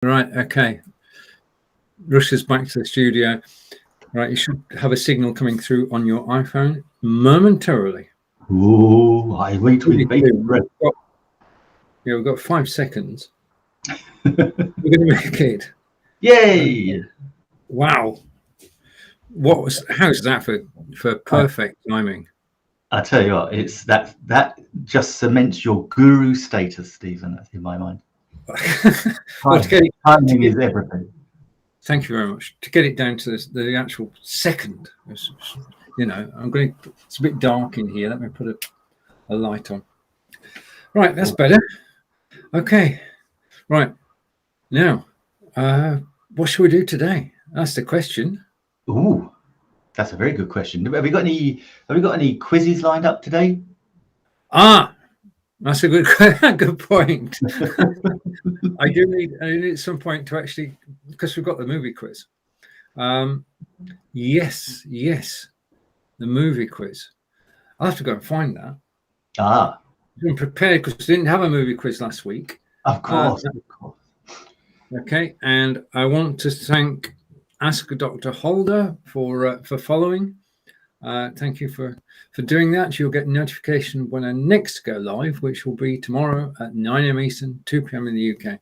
Right, okay. Russia's back to the studio. Right, you should have a signal coming through on your iPhone momentarily. Ooh, I wait with bated breath. We've got 5 seconds. We're going to make it. Yay! Wow. How's that for perfect timing? I tell you what, it's that just cements your guru status, Stephen. That's in my mind. Timing is everything. Thank you very much. To get it down to the actual second, you know, it's a bit dark in here. Let me put a light on. Right, that's better. Okay. Right. Now, what should we do today? That's the question. Ooh, that's a very good question. Have we got any quizzes lined up today? That's a good point. I do need at some point to actually, because we've got the movie quiz. Yes, the movie quiz. I'll have to go and find that. I've been prepared because we didn't have a movie quiz last week. Of course. Okay, and I want to ask Dr. Holder for following. Thank you for doing that. You'll get notification when I next go live, which will be tomorrow at 9 a.m. Eastern, 2 p.m. in the UK.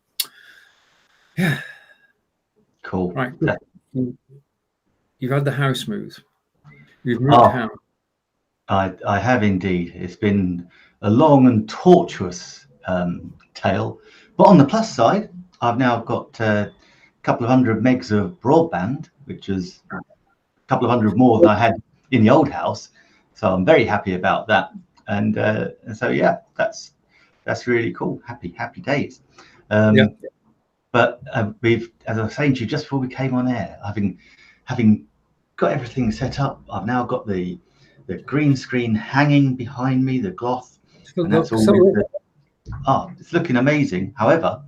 Yeah. Cool. Right. You've had the house move. You've moved house. I have indeed. It's been a long and tortuous tale. But on the plus side, I've now got a couple of 100 megs of broadband, which is a couple of 100 more than I had in the old house. So I'm very happy about that. And so, yeah, that's really cool. Happy days. But as I was saying to you just before we came on air, having got everything set up, I've now got the green screen hanging behind me, the cloth, and that's all. It's looking amazing. However,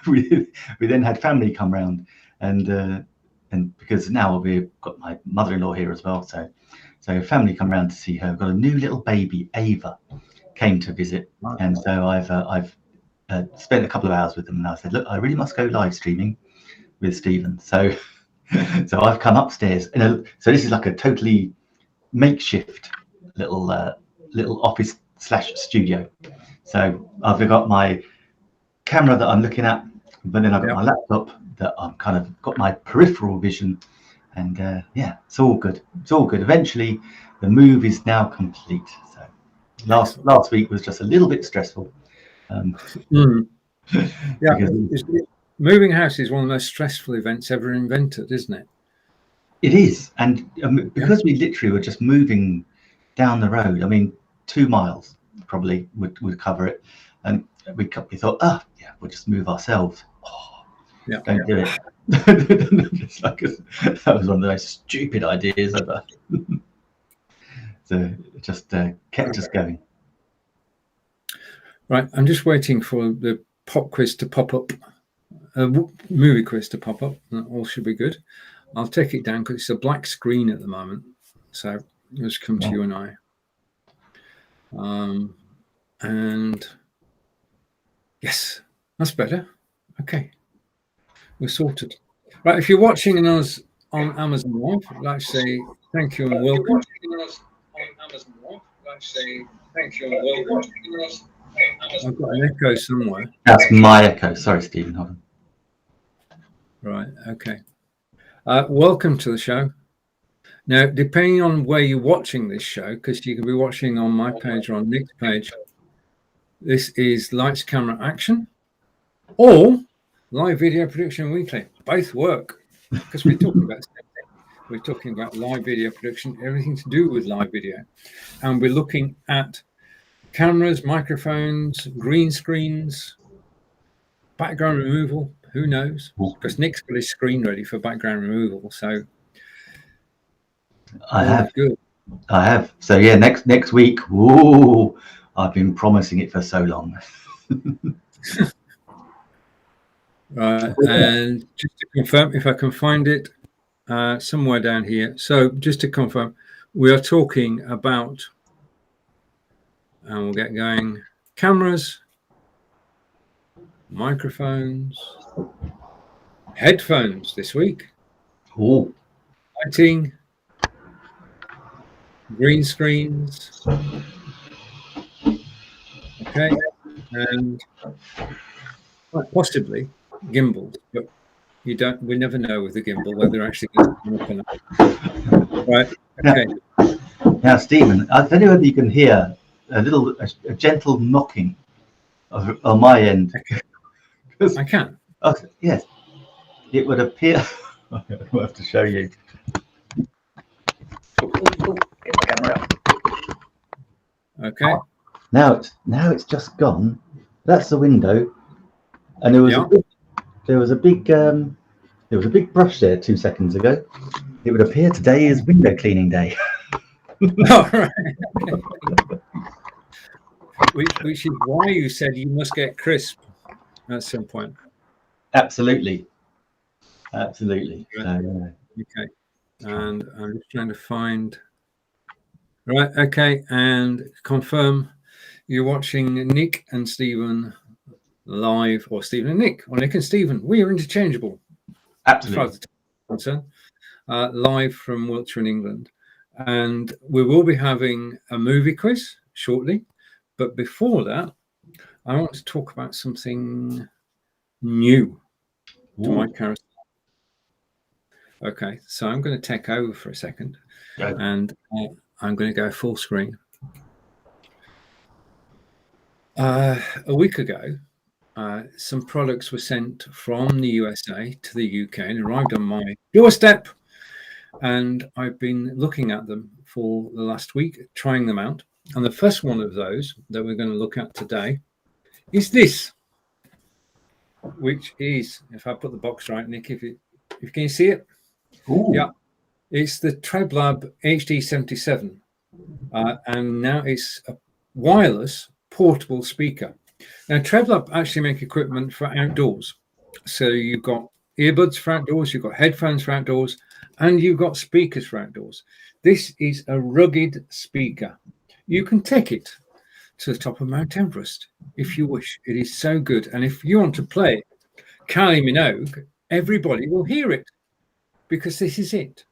we then had family come round, and because now we've got my mother-in-law here as well, so family come round to see her. We've got a new little baby, Ava, came to visit, and so I've spent a couple of hours with them, and I said, look, I really must go live streaming with Stephen. So I've come upstairs, so this is like a totally makeshift little office / studio. So I've got my camera that I'm looking at, but then I've got my laptop that I'm kind of got my peripheral vision, and yeah, it's all good. Eventually, the move is now complete. So last week was just a little bit stressful. Yeah, moving house is one of the most stressful events ever invented, isn't it? It is, and because we literally were just moving down the road. I mean, 2 miles probably would cover it, and we thought, we'll just move ourselves. Don't do it. That was one of the most stupid ideas ever. So it just kept us going. Right, I'm just waiting for the pop quiz to pop up, movie quiz to pop up. That all should be good. I'll take it down because it's a black screen at the moment. So let's come to you and I. And yes, that's better. Okay, we're sorted. Right, if you're watching us on Amazon Live, I'd like to say thank you and welcome. I've got an echo somewhere. That's my echo. Sorry, Stephen. Hold on. Right, okay. Welcome to the show. Now, depending on where you're watching this show, because you can be watching on my page or on Nick's page, this is Lights, Camera, Action, or Live Video Production Weekly. Both work, because we're talking about something. We're talking about live video production, everything to do with live video. And we're looking at cameras, microphones, green screens, background removal. Who knows? Because Nick's got his screen ready for background removal. So I have. So yeah, next week. Ooh, I've been promising it for so long. Right, and just to confirm, if I can find it somewhere down here. So just to confirm, we are talking about, and we'll get going, cameras, microphones, headphones this week. Oh, Lighting, green screens. Okay, and quite possibly gimbals, but we never know with the gimbal whether they're actually going to come up or not. Right. Okay. Now, Stephen, I don't know whether you can hear a gentle knocking on my end. I can. Oh, yes, it would appear. I'll have to show you. Get the camera out. Okay. Now it's just gone. That's the window, and there was a big brush there 2 seconds ago. It would appear today is window cleaning day. All right. Which is why you said you must get crisp at some point. Absolutely. Right. So, okay. And I'm just trying to find. Right. Okay. And confirm you're watching Nick and Stephen live, or Stephen and Nick, or Nick and Stephen. We are interchangeable. Absolutely. As far as live from Wiltshire in England. And we will be having a movie quiz shortly. But before that, I want to talk about something new to my carousel. Okay, so I'm going to take over for a second, and I'm going to go full screen. A week ago, some products were sent from the USA to the UK and arrived on my doorstep. And I've been looking at them for the last week, trying them out. And the first one of those that we're going to look at today is this, which is, if I put the box right, Nick, if you can see it? Ooh. Yeah, it's the Treblab Hd77. And now it's a wireless portable speaker. Now, Treblab actually make equipment for outdoors. So you've got earbuds for outdoors, you've got headphones for outdoors, and you've got speakers for outdoors. This is a rugged speaker. You can take it to the top of Mount Everest if you wish. It is so good. And if you want to play Kylie Minogue, everybody will hear it, because this is it.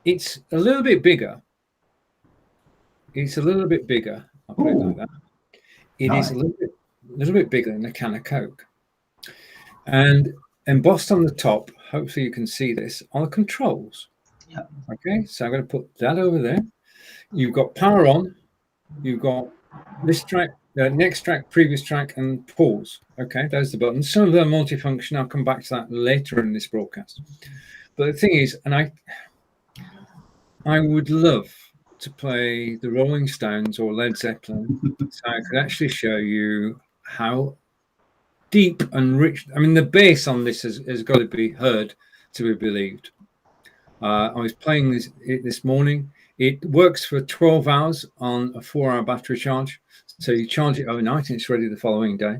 It's a little bit bigger. It's a little bit bigger. I'll put it like that. It is a little bit bigger than a can of Coke. And embossed on the top, hopefully you can see this, are the controls. Yeah. Okay, so I'm going to put that over there. You've got power on, you've got this track, next track, previous track, and pause. Okay, those are the buttons. Some of them are multifunction. I'll come back to that later in this broadcast. But the thing is, and I would love to play the Rolling Stones or Led Zeppelin, so I could actually show you how deep and rich. I mean, the bass on this has got to be heard to be believed. I was playing this morning. It works for 12 hours on a 4-hour battery charge. So you charge it overnight and it's ready the following day.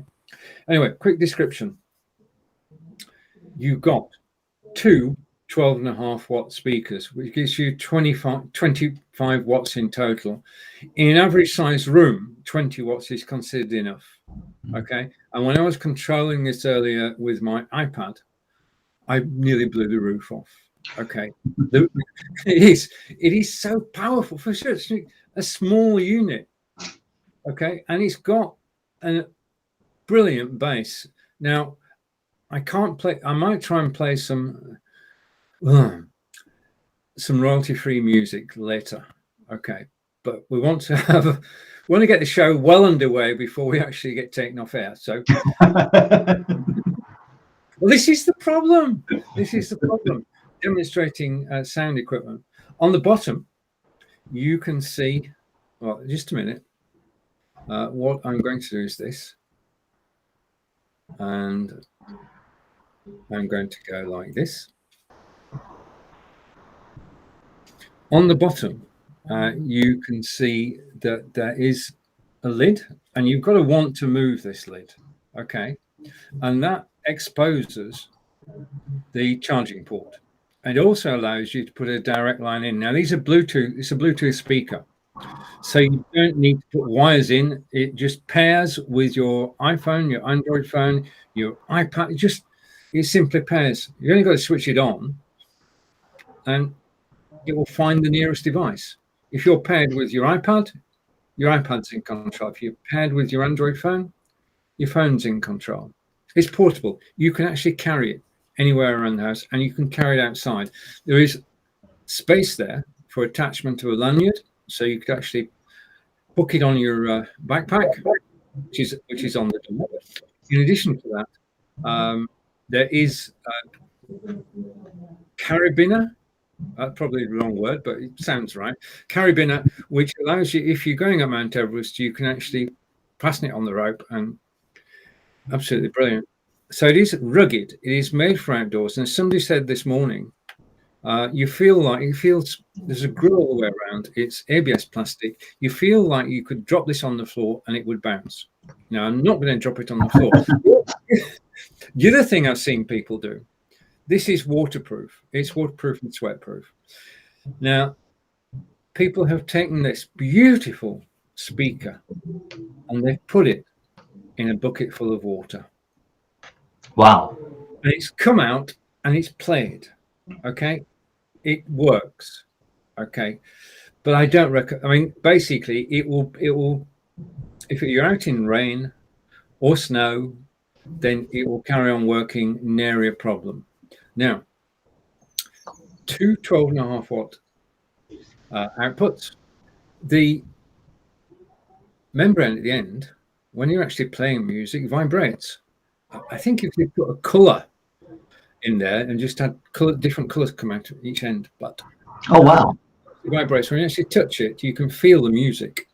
Anyway, quick description. You've got two 12.5 watt speakers, which gives you 25 watts in total. In an average sized room, 20 watts is considered enough. Okay. And when I was controlling this earlier with my iPad, I nearly blew the roof off. Okay. It is so powerful for sure. It's a small unit. Okay. And it's got a brilliant bass. Now, I might try and play some royalty-free music later. Okay. But we want to get the show well underway before we actually get taken off air. So well, this is the problem. Demonstrating sound equipment. On the bottom, you can see, well, just a minute. What I'm going to do is this. And I'm going to go like this. On the bottom, you can see that there is a lid, and you've got to want to move this lid. Okay. And that exposes the charging port. It also allows you to put a direct line in. Now, these are Bluetooth. It's a Bluetooth speaker. So you don't need to put wires in. It just pairs with your iPhone, your Android phone, your iPad. it simply pairs. You only got to switch it on, and it will find the nearest device. If you're paired with your iPad's in control. If you're paired with your Android phone, your phone's in control. It's portable. You can actually carry it anywhere around the house, and you can carry it outside. There is space there for attachment to a lanyard, so you could actually hook it on your backpack, which is on the door. In addition to that, there is a carabiner. Probably the wrong word, but it sounds right. Carabiner, which allows you, if you're going up Mount Everest, you can actually fasten it on the rope, and absolutely brilliant. So it is rugged. It is made for outdoors. And as somebody said this morning, you feel like there's a grill all the way around. It's ABS plastic. You feel like you could drop this on the floor and it would bounce. Now, I'm not going to drop it on the floor. The other thing I've seen people do, this is waterproof. It's waterproof and sweatproof. Now, people have taken this beautiful speaker and they've put it in a bucket full of water. Wow. And it's come out and it's played. Okay. It works. Okay. But I don't recommend, I mean, basically it will, if you're out in rain or snow, then it will carry on working, nary a problem. Now, two 12.5 watt outputs. The membrane at the end, when you're actually playing music, vibrates. I think if you put a color in there and just had different colors come out at each end, but oh wow, it vibrates. When you actually touch it, you can feel the music.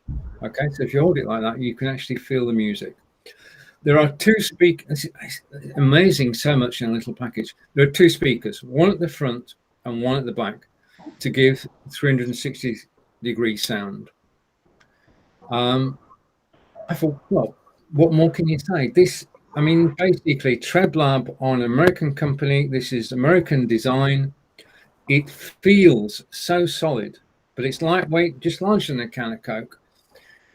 Okay, so if you hold it like that, you can actually feel the music. There are two speakers. Amazing, so much in a little package. There are two speakers, one at the front and one at the back, to give 360-degree sound. I thought, well, what more can you say? This, I mean, basically, Treblab on an American company. This is American design. It feels so solid, but it's lightweight, just larger than a can of Coke,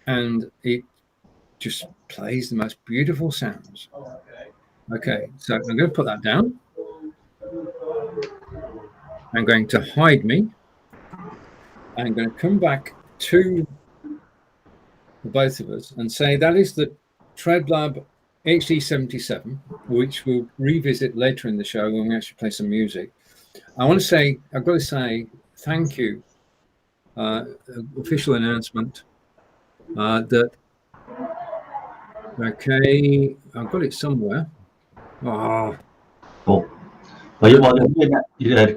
and it just plays the most beautiful sounds. Okay, so I'm going to put that down. I'm going to hide me. I'm going to come back to both of us and say that is the Treblab Hd77, which we'll revisit later in the show when we actually play some music. I've got to say thank you. Official announcement that, okay, I've got it somewhere. Oh. Cool. Well,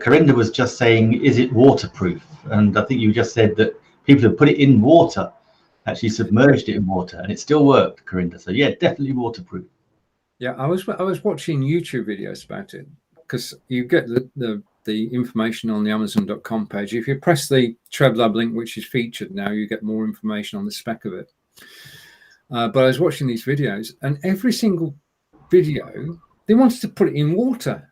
Corinda was just saying, is it waterproof? And I think you just said that people have put it in water, actually submerged it in water, and it still worked, Corinda. So yeah, definitely waterproof. Yeah, I was watching YouTube videos about it, because you get the information on the Amazon.com page. If you press the Treblab link, which is featured now, you get more information on the spec of it. But I was watching these videos, and every single video, they wanted to put it in water.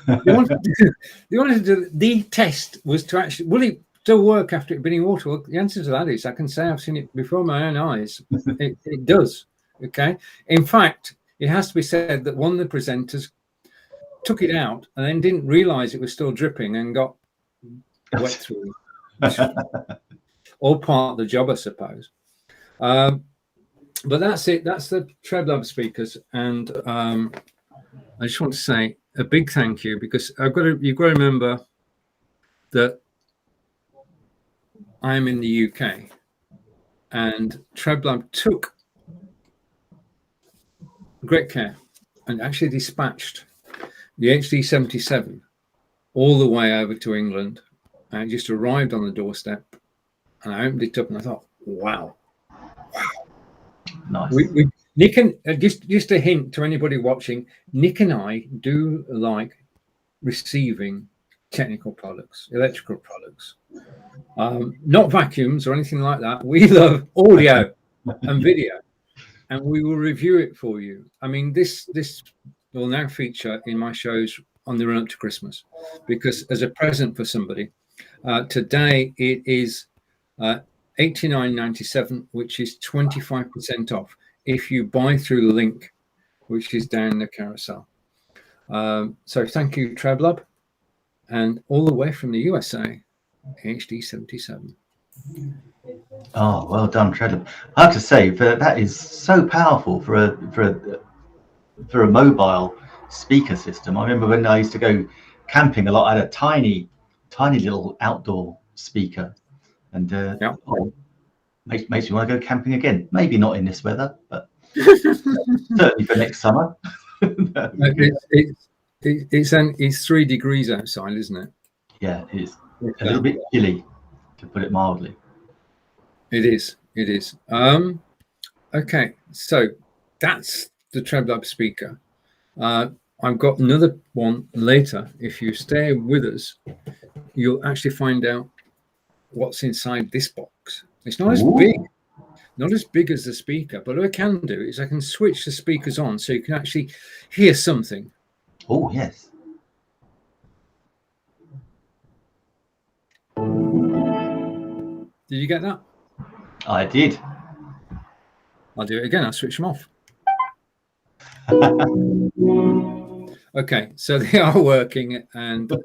They wanted to do the test was to actually, will it still work after it being in water? Well, the answer to that is, I can say I've seen it before my own eyes. It does. Okay. In fact, it has to be said that one of the presenters took it out and then didn't realize it was still dripping and got wet through. All part of the job, I suppose. But that's it. That's the Treblab speakers, and I just want to say a big thank you, because you've got to remember that I'm in the UK, and Treblab took great care and actually dispatched the Hd77 all the way over to England, and it just arrived on the doorstep, and I opened it up and I thought, wow. Nice. Nick and just a hint to anybody watching, Nick and I do like receiving technical products, electrical products, not vacuums or anything like that. We love audio and video, and we will review it for you. I mean, this will now feature in my shows on the run up to Christmas, because as a present for somebody, today it is $89.97, which is 25% off if you buy through the link which is down the carousel. So thank you, Treblab, and all the way from the USA, HD77. Oh, well done, Treblab. I have to say that is so powerful for a mobile speaker system. I remember when I used to go camping a lot, I had a tiny little outdoor speaker, and Yeah. makes me want to go camping again. Maybe not in this weather, but certainly for next summer. It's 3 degrees outside, isn't it? Yeah, it's a little bit chilly, to put it mildly. It is. It is. Okay, so that's the Treblab speaker. I've got another one later. If you stay with us, you'll actually find out what's inside this box. It's not as big as the speaker, but what I can do is I can switch the speakers on so you can actually hear something. Oh, yes. Did you get that? I did. I'll do it again. I'll switch them off. Okay, so they are working, but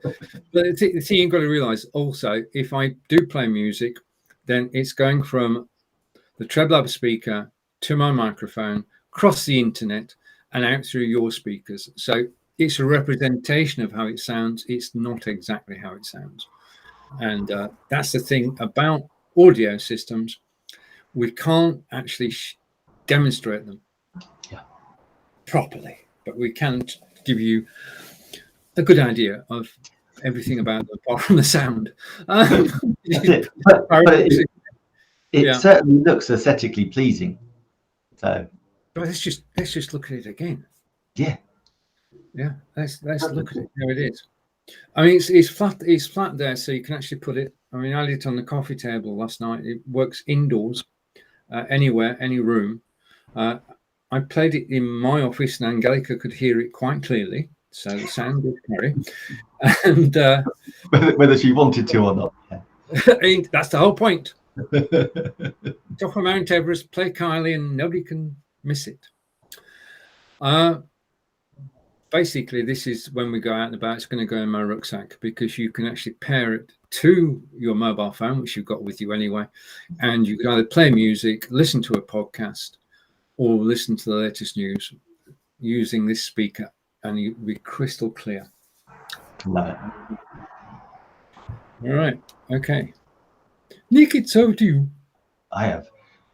the thing you've got to realize also, if I do play music, then it's going from the Treblab speaker to my microphone, across the internet, and out through your speakers. So it's a representation of how it sounds. It's not exactly how it sounds. And that's the thing about audio systems. We can't actually demonstrate them properly, but we can give you a good idea of everything about them apart from the sound. It certainly looks aesthetically pleasing. So but let's just look at it again. Yeah. Let's look at it. There it is. I mean, it's flat. It's flat there, so you can actually put it. I mean, I did it on the coffee table last night. It works indoors, anywhere, any room. I played it in my office, and Angelica could hear it quite clearly, so the sound did carry. And whether she wanted to or not, that's the whole point. Top of Mount Everest, play Kylie, and nobody can miss it. Basically, this is when we go out and about. It's going to go in my rucksack because you can actually pair it to your mobile phone, which you've got with you anyway, and you can either play music, listen to a podcast, or listen to the latest news using this speaker, and you'll be crystal clear. Love it. All right. Okay. Nick, it's over to you. I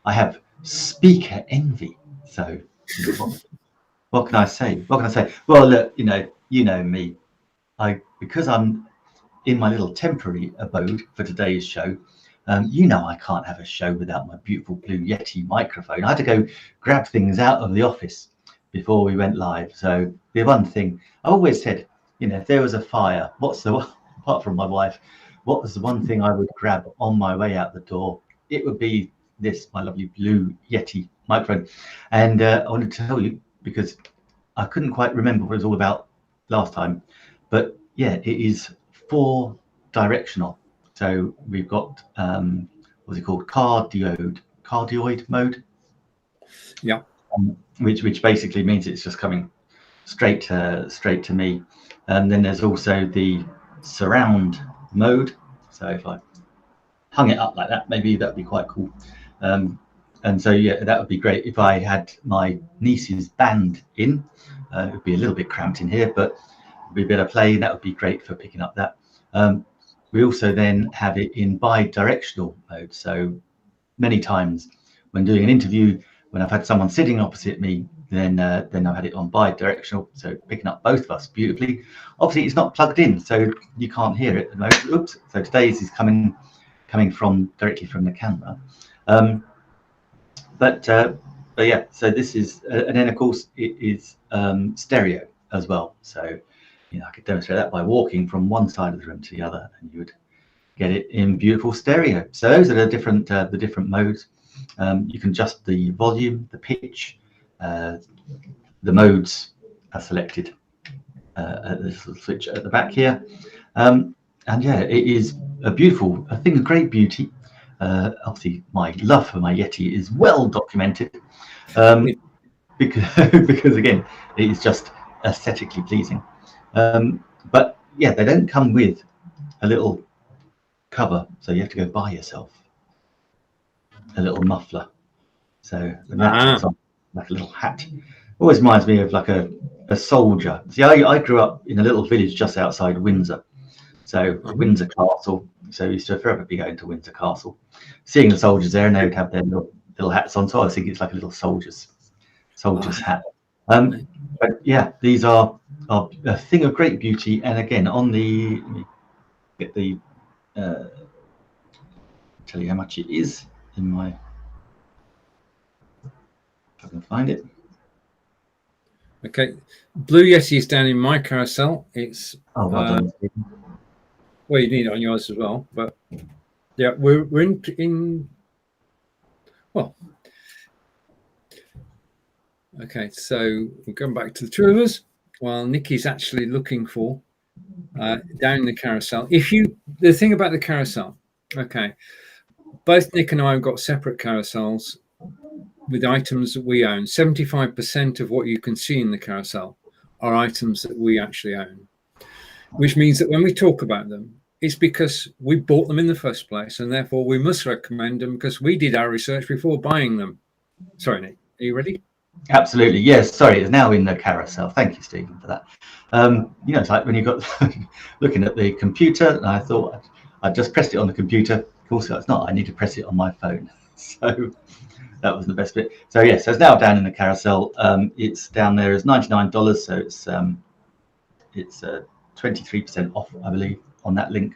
have speaker envy. So what can I say? Well, look, you know me. Because I'm in my little temporary abode for today's show. I can't have a show without my beautiful blue Yeti microphone. I had to go grab things out of the office before we went live. So the one thing I always said, if there was a fire, apart from my wife, what was the one thing I would grab on my way out the door? It would be this, my lovely blue Yeti microphone. And I wanted to tell you, because I couldn't quite remember what it was all about last time, but yeah, it is 4-directional. So we've got what's it called, cardioid mode. Yeah. Which basically means it's just coming straight to me. And then there's also the surround mode. So if I hung it up like that, maybe that'd be quite cool. And so yeah, that would be great if I had my niece's band in. It would be a little bit cramped in here, but it'd be a bit of play. That would be great for picking up that. We also then have it in bi-directional mode. So many times when doing an interview, when I've had someone sitting opposite me, then I've had it on bi-directional, so picking up both of us beautifully. Obviously, it's not plugged in, so you can't hear it at the moment. Oops. So today's is coming from directly from the camera. But yeah, so this is, and then of course it is stereo as well. So I could demonstrate that by walking from one side of the room to the other, and you would get it in beautiful stereo. So those are the different modes. You can adjust the volume, the pitch, the modes are selected. This little switch at the back here, and yeah, it is a thing of great beauty. Obviously, my love for my Yeti is well documented, because again, it is just aesthetically pleasing. But yeah, they don't come with a little cover, so you have to go buy yourself a little muffler. So the laptop's on like a little hat. Always reminds me of like a soldier. See, I grew up in a little village just outside Windsor, so Windsor Castle. So I used to forever be going to Windsor Castle, seeing the soldiers there, and they would have their little hats on. So I think it's like a little soldier's hat. But yeah, these are a thing of great beauty. And again, on the, let me get the tell you how much it is in my, if I can find it. Okay, Blue Yeti is down in my carousel. It's well done. Well, you need it on yours as well, but yeah, we're in well. Okay, so we're going back to the two of us while Nikki's actually looking for down the carousel. The thing about the carousel, okay, both Nick and I have got separate carousels with items that we own. 75% of what you can see in the carousel are items that we actually own, which means that when we talk about them, it's because we bought them in the first place, and therefore we must recommend them because we did our research before buying them. Sorry, Nick, are you ready? Absolutely, yes. Sorry, it's now in the carousel. Thank you, Stephen, for that. You know, it's like when you got looking at the computer, and I thought I just pressed it on the computer. Of course, it's not. I need to press it on my phone. So that was the best bit. So yes, so it's now down in the carousel. It's down there as $99, so it's 23% off, I believe, on that link.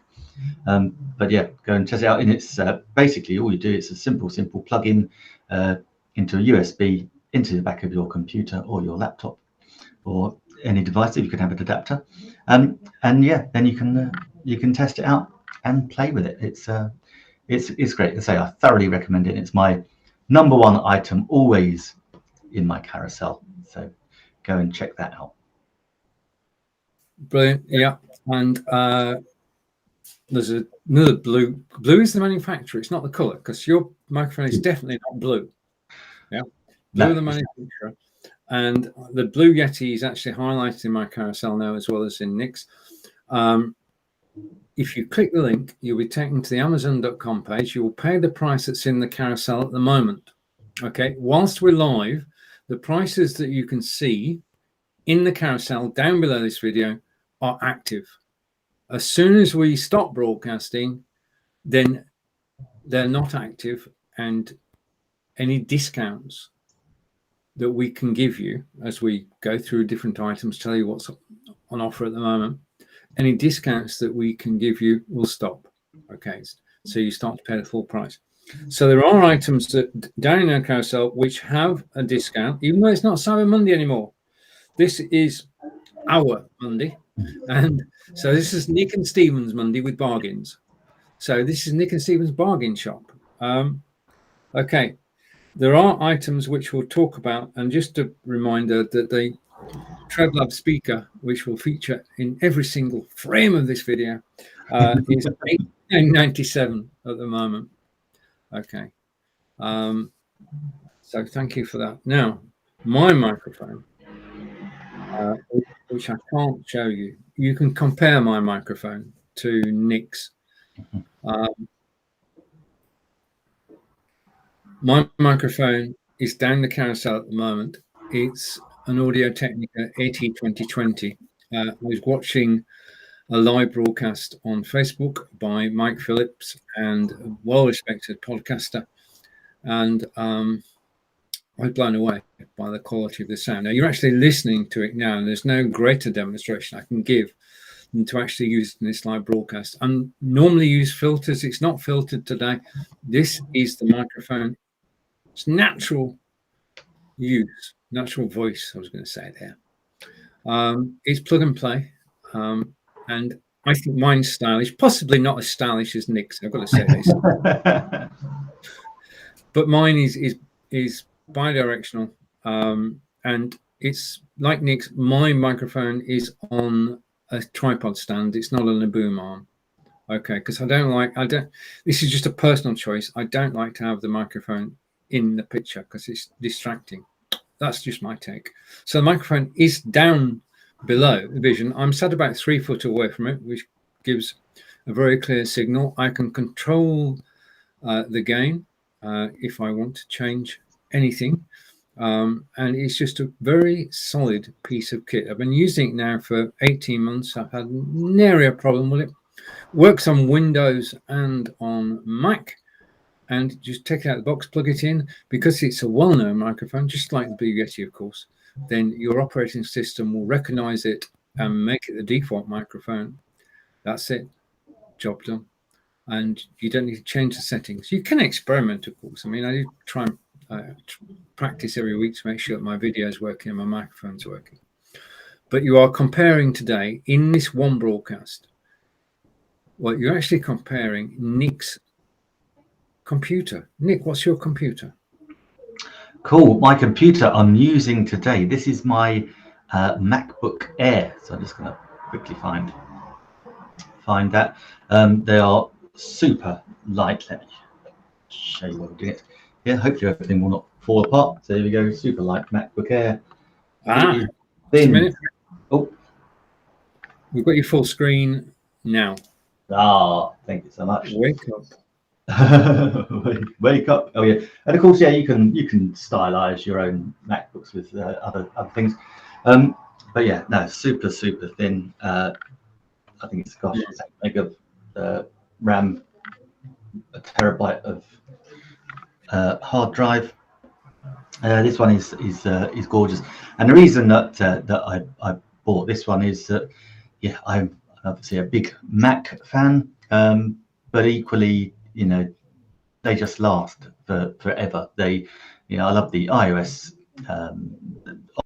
But yeah, go and test it out. And it's basically all you do. It's a simple plug-in into a USB into the back of your computer or your laptop or any device. If you can have an adapter, and yeah, then you can test it out and play with it. It's great. I say I thoroughly recommend it. It's my number one item always in my carousel. So go and check that out. Brilliant. Yeah, and there's another blue. Blue is the manufacturer. It's not the color, because your microphone is definitely not blue. Yeah, blue is the manufacturer. And the Blue Yeti is actually highlighted in my carousel now, as well as in Nick's. If you click the link, you'll be taken to the Amazon.com page. You will pay the price that's in the carousel at the moment. Okay, whilst we're live, the prices that you can see in the carousel down below this video are active. As soon as we stop broadcasting, then they're not active, and any discounts that we can give you as we go through different items, tell you what's on offer at the moment, any discounts that we can give you will stop. Okay, so you start to pay the full price. So there are items that down in our carousel which have a discount, even though it's not Cyber Monday anymore. This is our Monday, and so this is Nick and Stephen's Monday with bargains. So this is Nick and Stephen's bargain shop. Okay, there are items which we'll talk about, and just a reminder that the Treblab speaker, which will feature in every single frame of this video, is $8.97 at the moment. Okay, so thank you for that. Now, my microphone, which I can't show you. You can compare my microphone to Nick's. My microphone is down the carousel at the moment. It's an Audio-Technica AT2020. I was watching a live broadcast on Facebook by Mike Phillips, and a well-respected podcaster, and I was blown away by the quality of the sound. Now, you're actually listening to it now, and there's no greater demonstration I can give than to actually use in this live broadcast. I normally use filters. It's not filtered today. This is the microphone. It's natural use, natural voice, I was going to say there. It's plug and play. And I think mine's stylish, possibly not as stylish as Nick's, I've got to say this. But mine is bidirectional, and it's like Nick's. My microphone is on a tripod stand. It's not on a boom arm. Okay, because this is just a personal choice. I don't like to have the microphone in the picture because it's distracting. That's just my take. So the microphone is down below the vision. I'm sat about 3 foot away from it, which gives a very clear signal. I can control the gain if I want to change anything. And it's just a very solid piece of kit. I've been using it now for 18 months. I've had nary a problem with it. Works on Windows and on Mac. And just take it out of the box, plug it in. Because it's a well-known microphone, just like the Blue Yeti, of course, then your operating system will recognize it and make it the default microphone. That's it. Job done. And you don't need to change the settings. You can experiment, of course. I mean, I do try and practice every week to make sure that my video is working and my microphone's working. But you are comparing today, in this one broadcast, well, you're actually comparing Nick's computer. Nick, what's your computer? Cool. My computer I'm using today, this is my MacBook Air. So I'm just going to quickly find that. They are super light. Let me show you what I'm doing it. Yeah, hopefully everything will not fall apart. So here we go, super light MacBook Air. Just a minute. Oh, we've got your full screen now. Thank you so much. Wake up. Wake up. Oh yeah, and of course, yeah, you can stylize your own MacBooks with other things. But yeah, no, super thin. I think it's got 8 meg of RAM, a terabyte of hard drive. This one is gorgeous, and the reason that I bought this one is that yeah, I'm obviously a big Mac fan, but equally, you know, they just last forever. They, you know, I love the iOS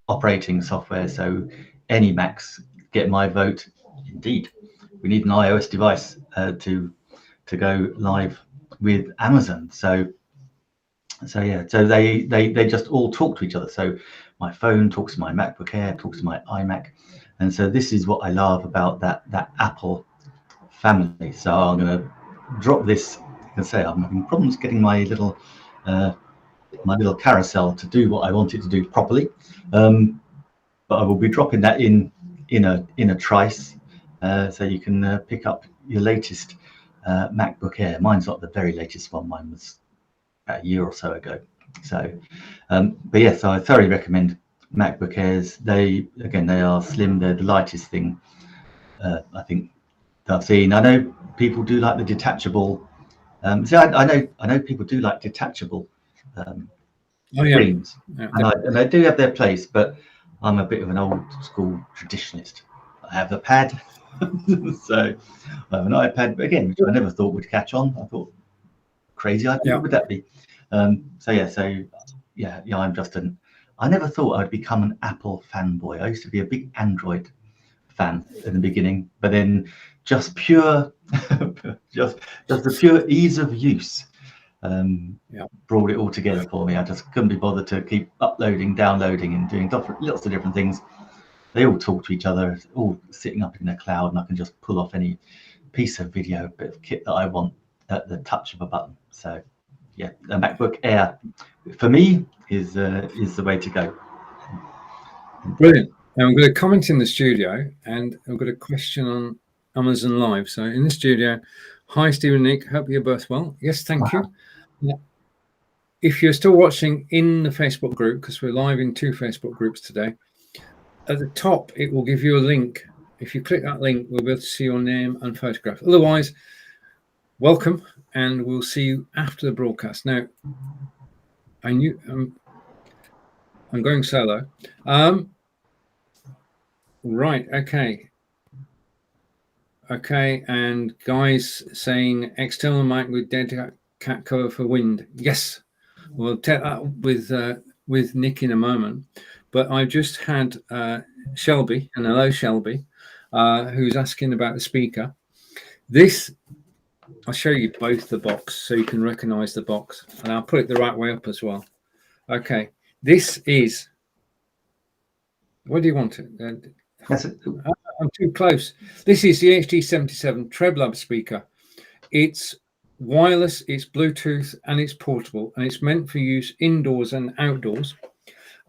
operating software, so any Macs get my vote. Indeed, we need an iOS device to go live with Amazon. So yeah, so they just all talk to each other. So my phone talks to my MacBook Air, talks to my iMac, and so this is what I love about that Apple family. So I'm going to drop this. I can say I'm having problems getting my little carousel to do what I want it to do properly, but I will be dropping that in a trice, so you can pick up your latest MacBook Air. Mine's not the very latest one. Mine was about a year or so ago. So, but yeah, so I thoroughly recommend MacBook Airs. They are slim. They're the lightest thing I think that I've seen. I know people do like the detachable. I know people do like detachable screens, and they do have their place. But I'm a bit of an old school traditionalist. I have a pad, so I have an iPad. But again, which I never thought would catch on. I thought, crazy idea, what would that be? I'm just I never thought I'd become an Apple fanboy. I used to be a big Android fan in the beginning, but then just pure just the pure ease of use brought it all together for me. I just couldn't be bothered to keep uploading, downloading, and doing lots of different things. They all talk to each other, all sitting up in the cloud, and I can just pull off any piece of video, bit of kit that I want at the touch of a button. So yeah, the MacBook Air for me is the way to go. Brilliant. Now I'm going to comment in the studio, and I've got a question on Amazon Live. So in the studio, hi Stephen, Nick, hope you're both well. Yes, thank you. Yeah. If you're still watching in the Facebook group, because we're live in 2 Facebook groups today, at the top it will give you a link. If you click that link, we'll be able to see your name and photograph. Otherwise, welcome, and we'll see you after the broadcast. Now, I'm going solo. Right, okay, and guys saying external mic with dead cat cover for wind. Yes, we'll take that with Nick in a moment. But I just had Shelby, and hello Shelby, who's asking about the speaker. This, I'll show you both the box so you can recognize the box, and I'll put it the right way up as well. Okay, this is, what do you want it? I'm too close. This is the Hd77 Treblab speaker. It's wireless, it's Bluetooth, and it's portable, and it's meant for use indoors and outdoors.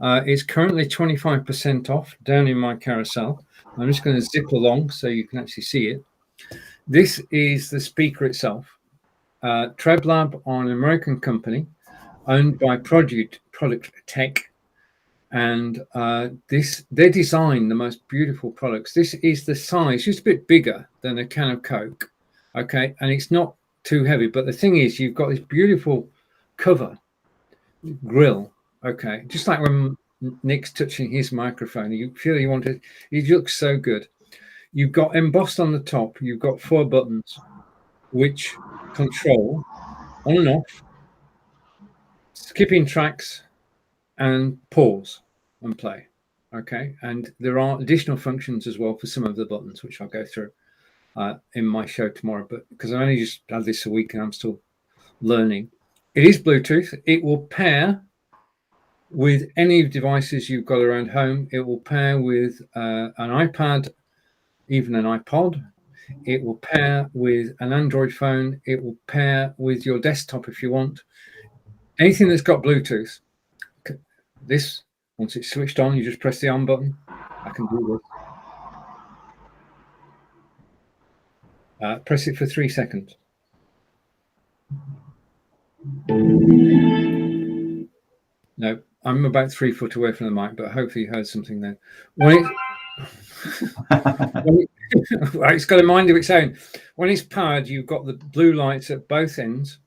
It's currently 25% off down in my carousel. I'm just going to zip along so you can actually see it. This is the speaker itself. Treblab are an American company owned by Product Tech, and they design the most beautiful products. This is the size, just a bit bigger than a can of Coke, okay, and it's not too heavy. But the thing is, you've got this beautiful cover grill, okay, just like when Nick's touching his microphone, you feel you want it. It looks so good. You've got embossed on the top. You've got 4 buttons which control on and off, skipping tracks, and pause and play. Okay, and there are additional functions as well for some of the buttons, which I'll go through in my show tomorrow. But because I only just had this a week and I'm still learning, it is Bluetooth. It will pair with any devices you've got around home. It will pair with an iPad, even an iPod. It will pair with an Android phone. It will pair with your desktop if you want. Anything that's got Bluetooth. This, once it's switched on, you just press the on button. I can do this. Press it for 3 seconds. No, I'm about 3 foot away from the mic, but hopefully you heard something there. It's got a mind of its own. When it's powered, you've got the blue lights at both ends,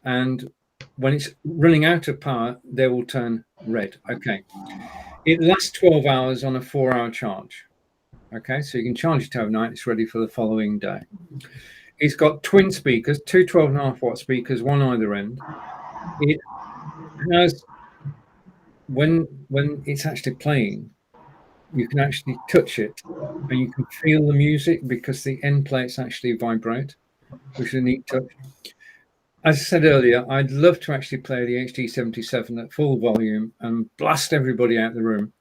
and when it's running out of power, they will turn red. Okay. It lasts 12 hours on a 4-hour charge. Okay, so you can charge it overnight. It's ready for the following day. It's got twin speakers, 2 12.5-watt speakers, one either end. It has, when it's actually playing, you can actually touch it and you can feel the music because the end plates actually vibrate, which is a neat touch. As I said earlier, I'd love to actually play the Hd77 at full volume and blast everybody out of the room.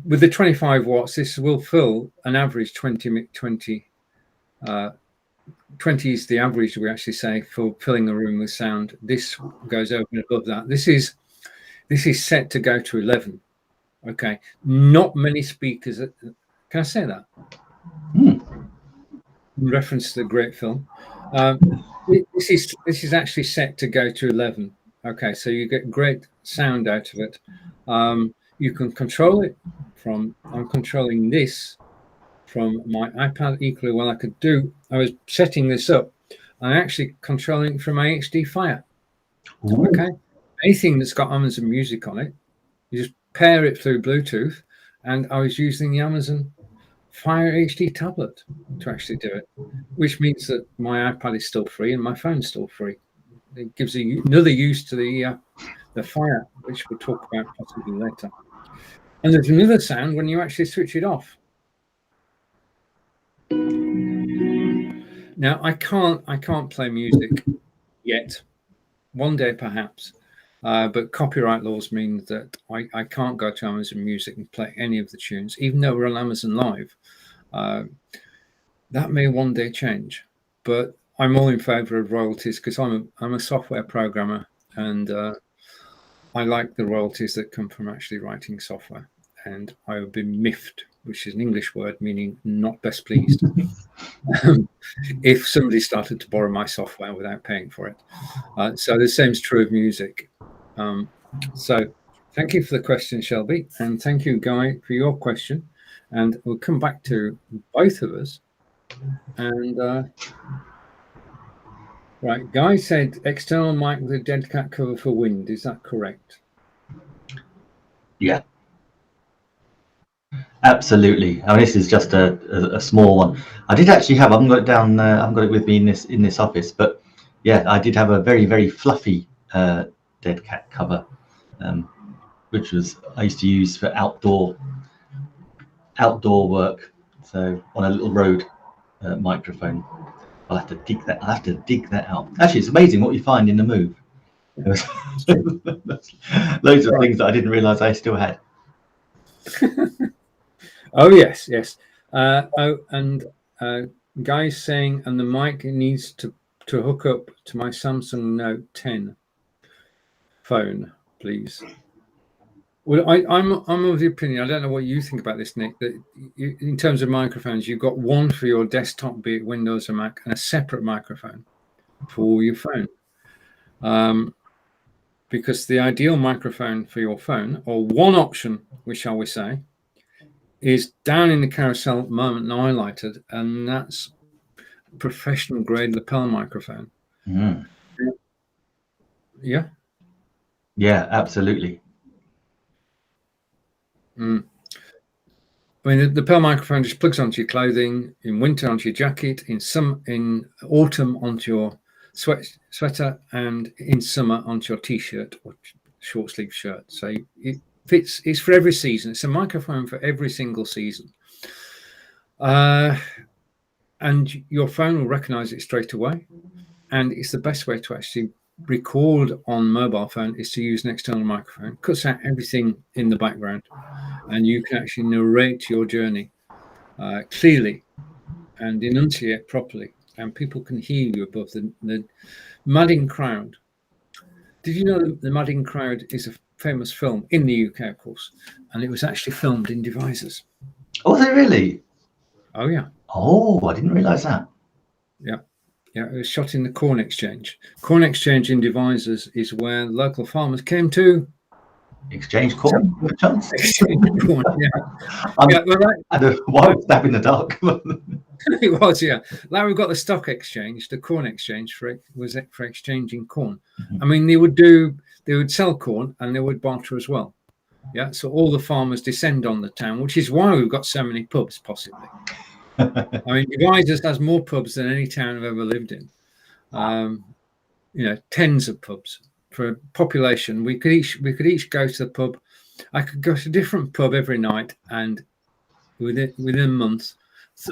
With the 25 watts, this will fill an average 20 is the average, we actually say, for filling the room with sound. This goes over and above that. This is set to go to 11. Okay, not many speakers. Can I say that? In reference to the great film. This is actually set to go to 11. Okay, so you get great sound out of it. You can control it from, I'm controlling this from my iPad equally well. I was setting this up. I'm actually controlling it from my HD Fire. Ooh. Okay, anything that's got Amazon Music on it, you just pair it through Bluetooth, and I was using the Amazon Fire HD tablet to actually do it, which means that my iPad is still free and my phone's still free. It gives another use to the Fire, which we'll talk about possibly later. And there's another sound when you actually switch it off. Now I can't play music yet. One day perhaps. But copyright laws mean that I can't go to Amazon Music and play any of the tunes, even though we're on Amazon Live. That may one day change, but I'm all in favor of royalties because I'm a software programmer, and I like the royalties that come from actually writing software. And I would be miffed, which is an English word meaning not best pleased, if somebody started to borrow my software without paying for it. So the same is true of music. So thank you for the question, Shelby, and thank you, Guy, for your question. And we'll come back to both of us. And right, Guy said external mic with a dead cat cover for wind. Is that correct? Yeah, absolutely. I mean, this is just a small one. I did actually have. I haven't got it down. I haven't got it with me in this office, but yeah, I did have a very fluffy dead cat cover, which I used to use for outdoor work. So on a little Rode microphone. I'll have to dig that out. Actually, it's amazing what you find in the move. Loads of things that I didn't realise I still had. Oh yes. Guy's saying, and the mic needs to hook up to my Samsung Note 10 phone, please. Well, I'm of the opinion, I don't know what you think about this, Nick, that in terms of microphones, you've got one for your desktop, be it Windows or Mac, and a separate microphone for your phone. Because the ideal microphone for your phone, or one option, which shall we say, is down in the carousel moment now highlighted, and that's professional grade lapel microphone. Mm. Yeah. Yeah, absolutely. I mean, the lapel microphone just plugs onto your clothing, in winter onto your jacket, in autumn onto your sweater, and in summer onto your t-shirt or short sleeve shirt. So it fits. It's for every season. It's a microphone for every single season. And your phone will recognize it straight away. And it's the best way to actually record on mobile phone is to use an external microphone. Cuts out everything in the background, and you can actually narrate your journey clearly and enunciate properly, and people can hear you above the madding crowd. Did you know that the Madding Crowd is a famous film in the UK, of course, and it was actually filmed in Devizes? Oh, was it really? Oh yeah. Oh, I didn't realise that. Yeah. Yeah, it was shot in the Corn Exchange. Corn Exchange in Devizes is where local farmers came to Exchange corn, chance. exchange corn. Yeah, yeah. Well, And a wild stab in the dark. it was. Yeah, like we've got the stock exchange, the corn exchange for exchanging corn. I mean, they would sell corn and they would barter as well. Yeah, so all the farmers descend on the town, which is why we've got so many pubs, possibly. I mean, Devizes has more pubs than any town I've ever lived in. Tens of pubs for a population. We could each go to the pub. I could go to a different pub every night, and within a month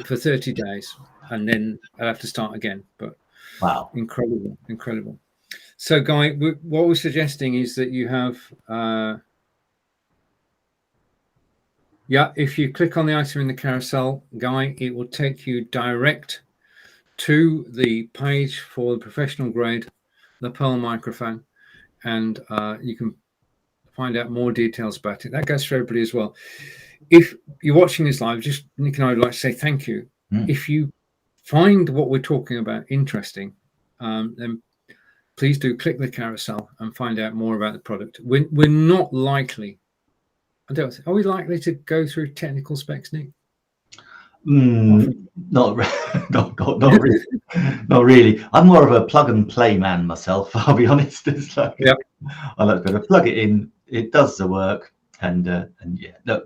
for 30 days, and then I'd have to start again. But wow, incredible. So, Guy, what we're suggesting is that you have. If you click on the item in the carousel, Guy, it will take you direct to the page for the professional grade lapel microphone, and you can find out more details about it. That goes for everybody as well. If you're watching this live, just Nick and I would like to say thank you. If you find what we're talking about interesting, then please do click the carousel and find out more about the product. We're not likely. Are we likely to go through technical specs, Nick? Not really. Not really. I'm more of a plug and play man myself. I'll be honest. It's like, I like to plug it in. It does the work, and yeah. Look,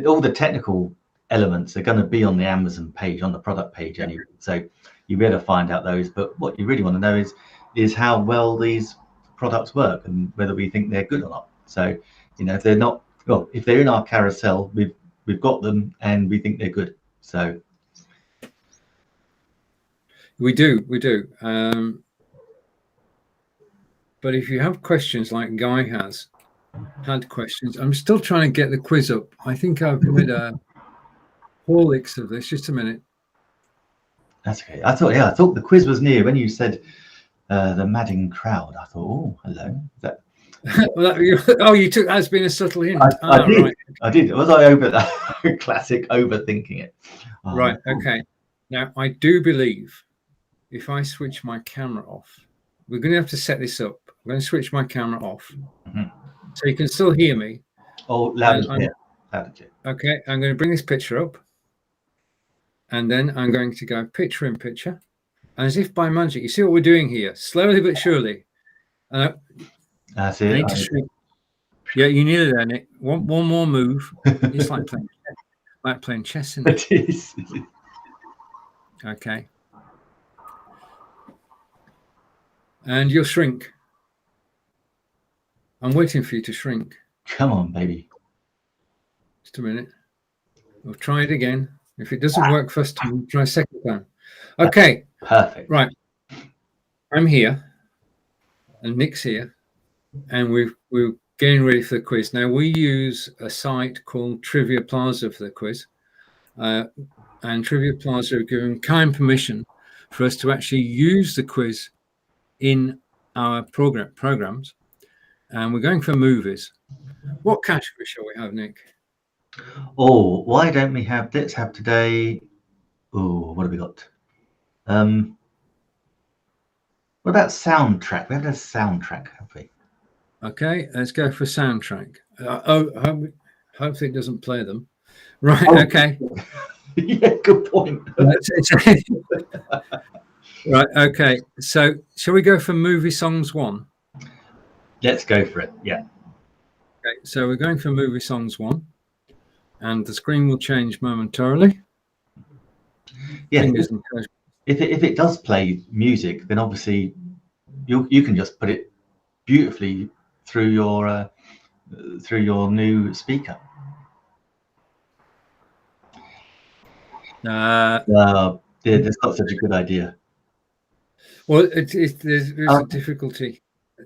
all the technical elements are going to be on the Amazon page, on the product page anyway. So you better find out those. But what you really want to know is how well these products work and whether we think they're good or not. So if they're not. Well, if they're in our carousel, we've got them and we think they're good. So we do. But if you have questions like Guy had questions, I'm still trying to get the quiz up. I think I've made a horlicks of this. Just a minute. That's okay. I thought the quiz was near when you said the Madding Crowd. I thought, oh, hello. Is that? You took that as being a subtle hint. I did. Right. I did. Was I over that? Classic overthinking it. Right. Okay. Now I do believe if I switch my camera off, we're going to have to set this up. I'm going to switch my camera off, so you can still hear me. Oh, loud and clear. Okay. I'm going to bring this picture up, and then I'm going to go picture in picture, and as if by magic, you see what we're doing here, slowly but surely. That's it. Yeah, you nearly there, Nick. One more move. It's like playing chess, isn't it? It is. Okay. And you'll shrink. I'm waiting for you to shrink. Come on, baby. Just a minute. We'll try it again. If it doesn't work first time, try second time. Okay. Perfect. Right. I'm here, and Nick's here, and we're getting ready for the quiz. Now, we use a site called Trivia Plaza for the quiz. And Trivia Plaza have given kind permission for us to actually use the quiz in our programs. and we're going for movies. What category shall we have, Nick? Oh, why don't we have? Let's have today. Oh, what have we got? What about soundtrack? We haven't had a soundtrack, have we? Okay, let's go for soundtrack. Hopefully it doesn't play them. Right. Oh. Okay. Yeah, good point. Right. Okay. So, shall we go for movie songs 1? Let's go for it. Yeah. Okay. So we're going for movie songs 1, and the screen will change momentarily. Yeah. Fingers and toes. If it does play music, then obviously you can just put it beautifully through your new speaker. That's not such a good idea. Well, there's a difficulty.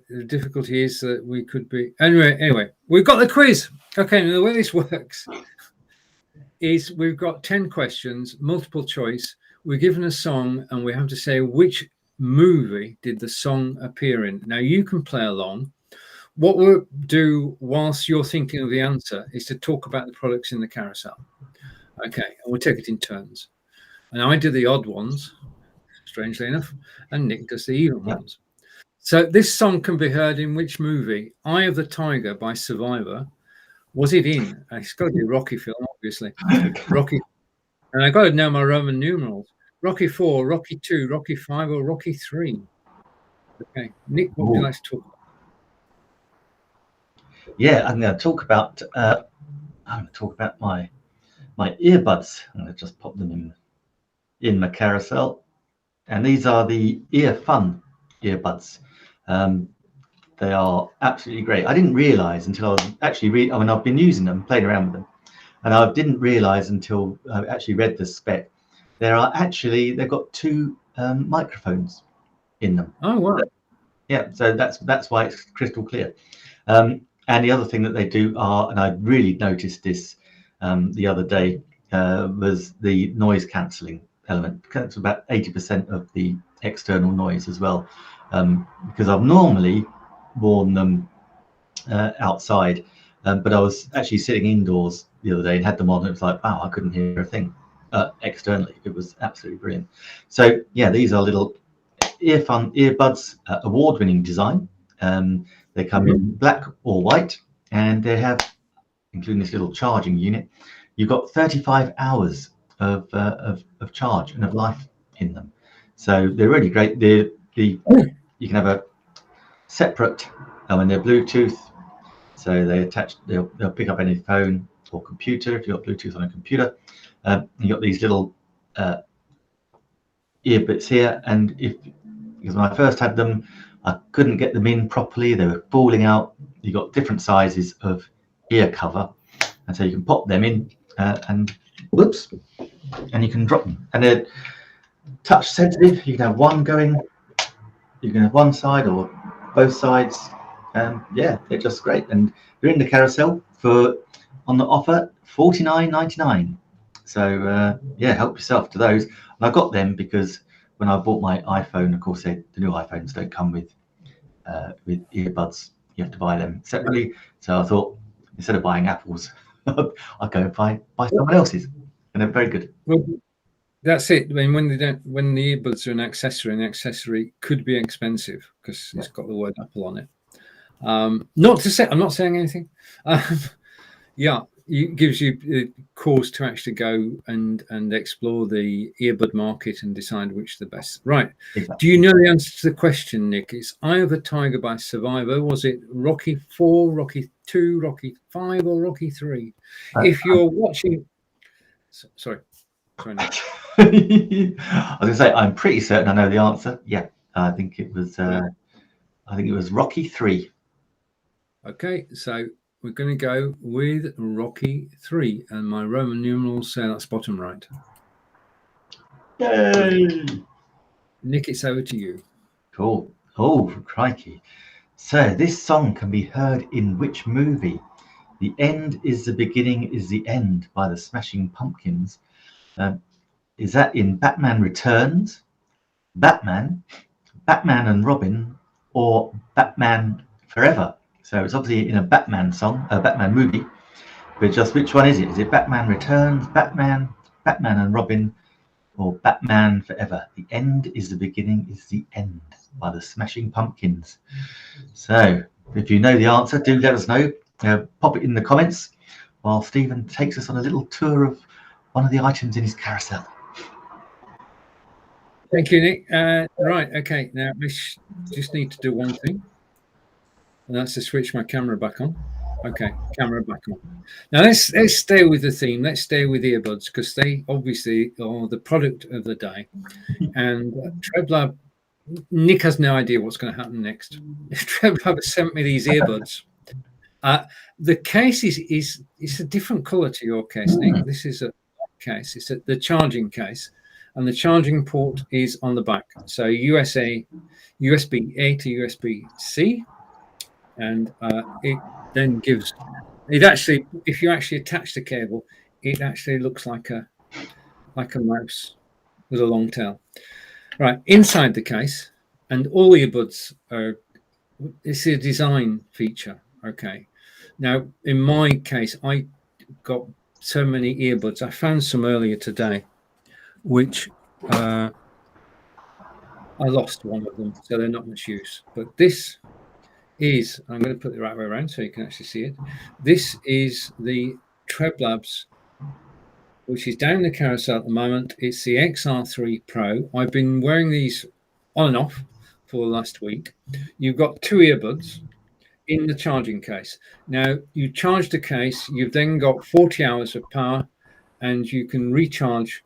The difficulty is that we could be anyway. We've got the quiz. Okay, now the way this works is we've got 10 questions, multiple choice. We're given a song, and we have to say which movie did the song appear in. Now you can play along. What we'll do whilst you're thinking of the answer is to talk about the products in the carousel. Okay, and we'll take it in turns. And I do the odd ones, strangely enough, and Nick does the even ones. So this song can be heard in which movie? Eye of the Tiger by Survivor. Was it in? It's got to be a Rocky film, obviously. Rocky. And I got to know my Roman numerals. Rocky 4, Rocky 2, Rocky 5, or Rocky 3. Okay, Nick, what would you like to talk about? Yeah, I'm going to talk about. My earbuds. I'm going to just pop them in my carousel, and these are the Earfun earbuds. They are absolutely great. I didn't realise until I was actually I've been using them, playing around with them, and I didn't realise until I actually read the spec. They've got 2 microphones in them. Oh wow! Yeah, so that's why it's crystal clear. And the other thing that they do and I really noticed this the other day, was the noise cancelling element. It's about 80% of the external noise as well, because I've normally worn them outside, but I was actually sitting indoors the other day and had them on, and it was like, wow, I couldn't hear a thing externally. It was absolutely brilliant. So yeah, these are little Earfun earbuds, award-winning design. They come in black or white, and they have, including this little charging unit, you've got 35 hours of charge and of life in them. So they're really great. You can have a separate, and they're Bluetooth, so they'll pick up any phone or computer if you've got Bluetooth on a computer. You've got these little ear bits here, and because when I first had them, I couldn't get them in properly. They were falling out. You've got different sizes of ear cover, and so you can pop them in and whoops, and you can drop them. And they're touch sensitive. You can have one going. You can have one side or both sides. Yeah, they're just great. And they're in the carousel on the offer $49.99. So yeah, help yourself to those. And I got them because when I bought my iPhone, of course, the new iPhones don't come with earbuds. You have to buy them separately. So I thought, instead of buying Apple's, I'll go and buy someone else's, and they're very good. Well, that's it. I mean, when the earbuds are an accessory, and the accessory could be expensive because it's got the word Apple on it. Not to say I'm not saying anything. Yeah, it gives you a cause to actually go and explore the earbud market and decide which is the best. Right. Exactly. Do you know the answer to the question, Nick? It's Eye of the Tiger by Survivor. Was it Rocky 4, Rocky 2, Rocky 5, or Rocky 3? If you're watching... Sorry, Nick. I was going to say, I'm pretty certain I know the answer. Yeah, I think it was Rocky 3. Okay, so we're going to go with Rocky 3, and my Roman numerals say that's bottom right. Yay! Nick, it's over to you. Cool. Oh, crikey. So this song can be heard in which movie? The End is the Beginning is the End by the Smashing Pumpkins. Is that in Batman Returns, Batman and Robin, or Batman Forever? So it's obviously in a Batman song, a Batman movie. But just which one is it? Is it Batman Returns, Batman and Robin, or Batman Forever? The end is the beginning is the end by the Smashing Pumpkins. So if you know the answer, do let us know. Pop it in the comments while Stephen takes us on a little tour of one of the items in his carousel. Thank you, Nick. Right, okay. Now I just need to do one thing, and that's to switch my camera back on. Okay, camera back on. Now let's stay with the theme. Let's stay with earbuds because they obviously are the product of the day. And Treblab, Nick has no idea what's going to happen next. Treblab has sent me these earbuds. The case is a different color to your case, Nick. This is a case. It's the charging case, and the charging port is on the back. So USB A to USB C, and it then gives it actually. If you actually attach the cable, it actually looks like a mouse with a long tail. Right inside the case, and all earbuds are. It's a design feature. Okay. Now, in my case, I got so many earbuds. I found some earlier today, which I lost one of them, so they're not much use. But this is, I'm going to put it the right way around so you can actually see it. This is the Treblabs, which is down the carousel at the moment. It's the XR3 Pro. I've been wearing these on and off for the last week. You've got two earbuds in the charging case. Now you charge the case, you've then got 40 hours of power, and you can recharge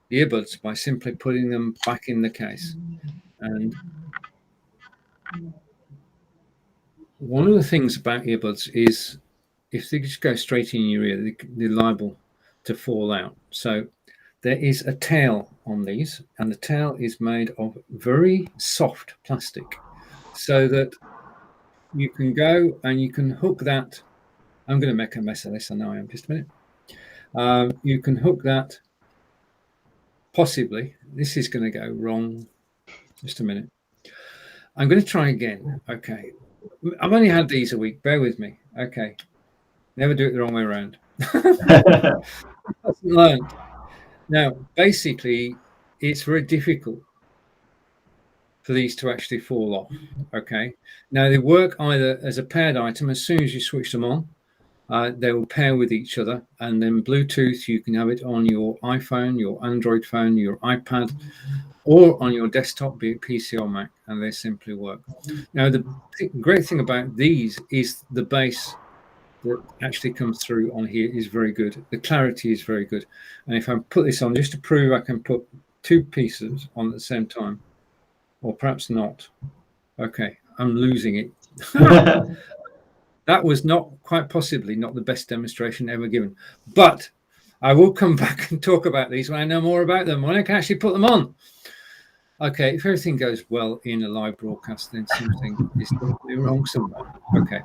the earbuds by simply putting them back in the case. And one of the things about earbuds is if they just go straight in your ear, they're liable to fall out. So there is a tail on these, and the tail is made of very soft plastic, so that you can go and you can hook that. I'm going to make a mess of this. I know I am. Just a minute. You can hook that. Possibly. This is going to go wrong. Just a minute. I'm going to try again. Okay. I've only had these a week. Bear with me. Okay. Never do it the wrong way around. Learned. Now, basically, it's very difficult for these to actually fall off. Okay. Now they work either as a paired item. As soon as you switch them on, they will pair with each other, and then Bluetooth, you can have it on your iPhone, your Android phone, your iPad, or on your desktop, be it PC or Mac, and they simply work. Now the great thing about these is the bass that actually comes through on here is very good. The clarity is very good. And if I put this on just to prove I can put two pieces on at the same time, or perhaps not. Okay, I'm losing it. That was not quite possibly not the best demonstration ever given. But I will come back and talk about these when I know more about them, when I can actually put them on. Okay, if everything goes well in a live broadcast, then something is definitely wrong somewhere. Okay.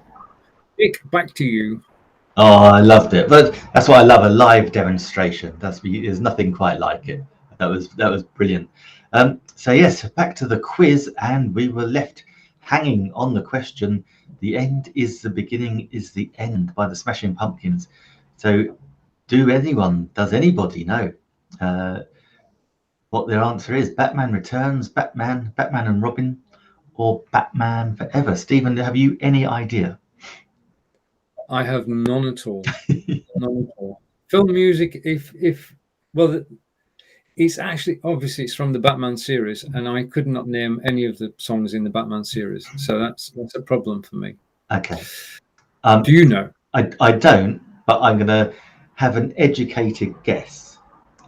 Nick, back to you. Oh, I loved it. But that's why I love a live demonstration. There's nothing quite like it. That was brilliant. So yes, back to the quiz, and we were left hanging on the question, the end is the beginning is the end by the Smashing Pumpkins. So does anybody know what their answer is? Batman Returns, Batman and Robin, or Batman Forever? Stephen, have you any idea? I have none at all. None at all. Film music, well, it's actually, obviously, it's from the Batman series, and I could not name any of the songs in the Batman series, so that's a problem for me. Okay. Do you know? I don't, but I'm going to have an educated guess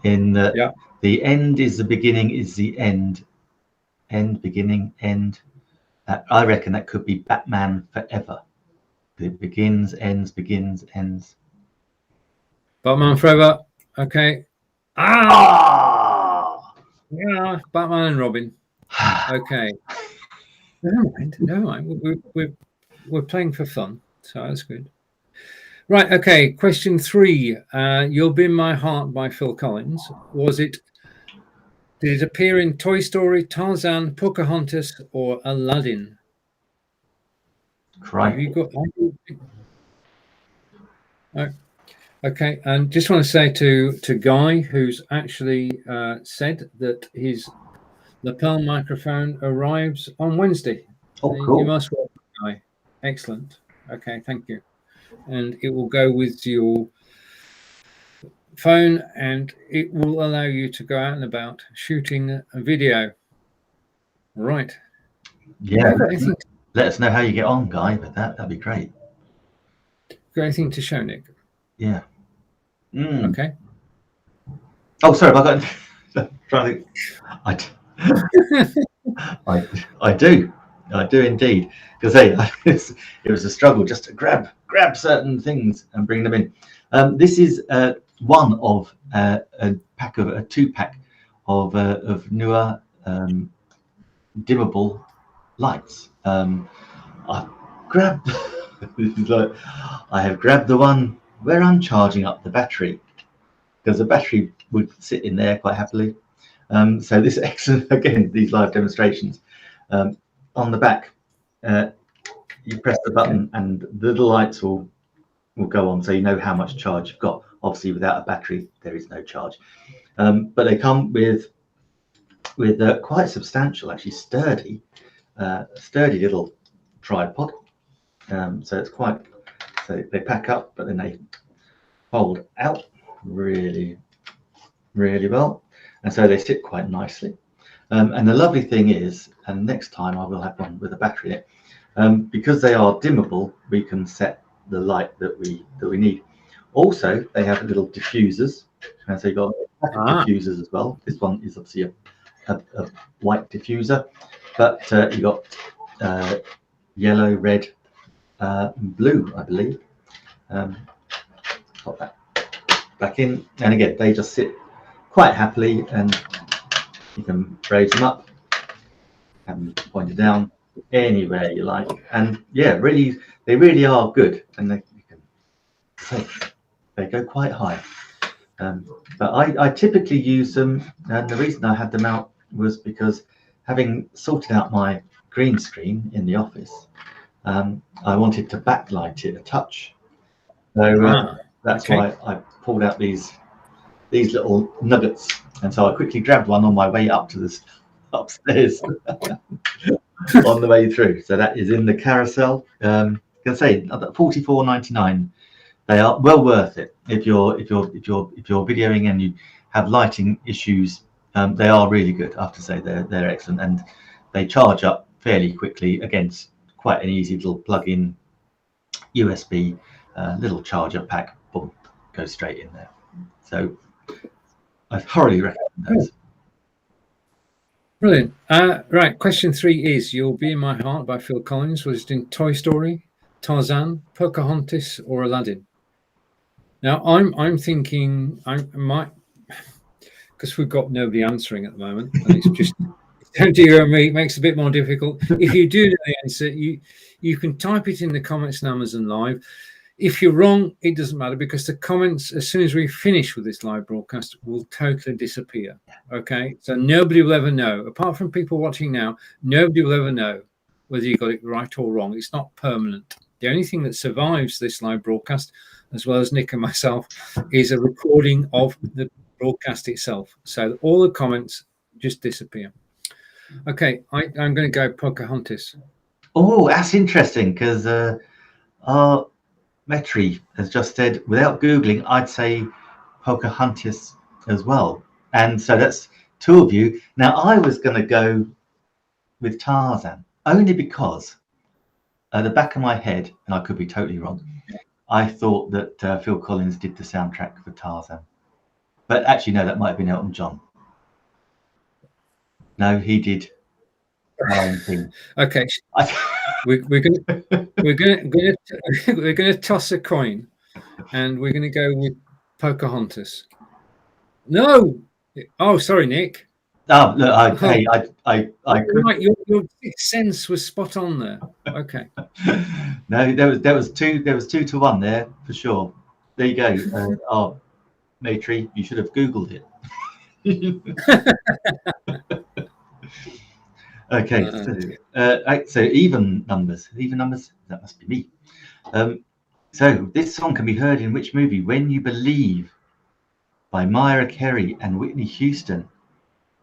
in that the end is the beginning is the end. End, beginning, end. I reckon that could be Batman Forever. It begins, ends, begins, ends. Batman Forever. Okay. Yeah, Batman and Robin. Okay. Never mind. We're playing for fun, so that's good. Right. Okay. Question 3. You'll Be in My Heart by Phil Collins. Did it appear in Toy Story, Tarzan, Pocahontas, or Aladdin? Crikey. You got? Oh, okay, and just want to say to Guy, who's actually said that his lapel microphone arrives on Wednesday. Oh, cool. You must welcome, Guy. Excellent. Okay, thank you. And it will go with your phone, and it will allow you to go out and about shooting a video. Right. Yeah. Let us know how you get on, Guy, with that. That'd be great. Got anything to show, Nick? Yeah. Okay. Oh, sorry, I got trying to. I do indeed. Because hey, it was a struggle just to grab certain things and bring them in. This is one of a two-pack of newer dimmable lights. I grabbed. I have grabbed the one where I'm charging up the battery, because the battery would sit in there quite happily. So this excellent, again, these live demonstrations. On the back, you press the button and the little lights will go on, so you know how much charge you've got. Obviously, without a battery, there is no charge. But they come with quite substantial, actually sturdy little tripod. So it's quite. So they pack up, but then they fold out really, really well, and so they sit quite nicely. And the lovely thing is, and next time I will have one with a battery in it, because they are dimmable, we can set the light that we need. Also, they have little diffusers, and so you've got diffusers as well. This one is obviously a white diffuser, but you got yellow, red, blue, I believe. Pop that back in, and again, they just sit quite happily, and you can raise them up and point it down anywhere you like. And yeah, really, they really are good, and they go quite high. But I typically use them, and the reason I had them out was because, having sorted out my green screen in the office, I wanted to backlight it a touch. So that's why I pulled out these little nuggets, and so I quickly grabbed one on my way up to this upstairs on the way through. So that is in the carousel. I can say $44.99. They are well worth it if you're videoing and you have lighting issues. They are really good. I have to say they're excellent, and they charge up fairly quickly. Again, quite an easy little plug-in USB little charger pack. Boom, goes straight in there. So I thoroughly recommend those. Brilliant. Right, question 3 is: "You'll Be in My Heart" by Phil Collins was it in Toy Story, Tarzan, Pocahontas, or Aladdin? Now I'm thinking I might, because we've got nobody answering at the moment, and it's just don't you and me, it makes it a bit more difficult. If you do know the answer, you can type it in the comments on Amazon Live. If you're wrong, it doesn't matter, because the comments, as soon as we finish with this live broadcast, will totally disappear. Okay, so nobody will ever know, apart from people watching now. Nobody will ever know whether you got it right or wrong. It's not permanent. The only thing that survives this live broadcast, as well as Nick and myself, is a recording of the broadcast itself. So all the comments just disappear. Okay, I'm going to go Pocahontas. Oh, that's interesting, because our Metri has just said, without Googling, I'd say Pocahontas as well. And so that's 2 of you. Now, I was going to go with Tarzan, only because at the back of my head, and I could be totally wrong, I thought that Phil Collins did the soundtrack for Tarzan. But actually, no, that might have been Elton John. No, he did. Okay, we're going to toss a coin, and we're going to go with Pocahontas. No, oh, sorry, Nick. Oh, look, I right, your sixth sense was spot on there. Okay. No, there was 2 to 1 there for sure. There you go. Oh, Matri, you should have Googled it. Okay, so even numbers. That must be me. So this song can be heard in which movie? When You Believe, by Mariah Carey and Whitney Houston.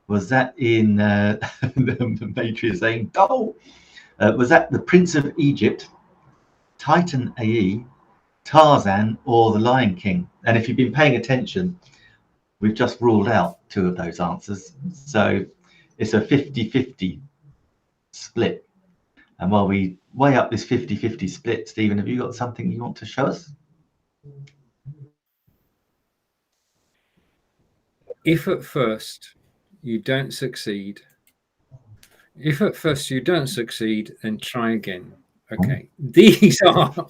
Was that in the Matrix saying "Go"? Was that The Prince of Egypt, Titan AE, Tarzan, or The Lion King? And if you've been paying attention, we've just ruled out 2 of those answers. So it's a 50-50 split. And while we weigh up this 50-50 split, Stephen, have you got something you want to show us? If at first you don't succeed, then try again. Okay, these are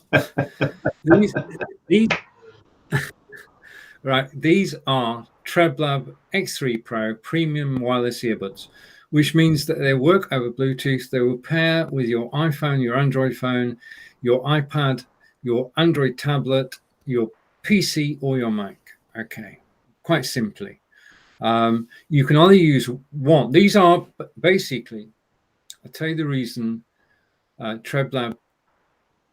these are Treblab X3 Pro premium wireless earbuds, which means that they work over Bluetooth. They will pair with your iPhone, your Android phone, your iPad, your Android tablet, your PC, or your Mac. Okay, quite simply. You can only use one. These are basically, I'll tell you the reason Treblab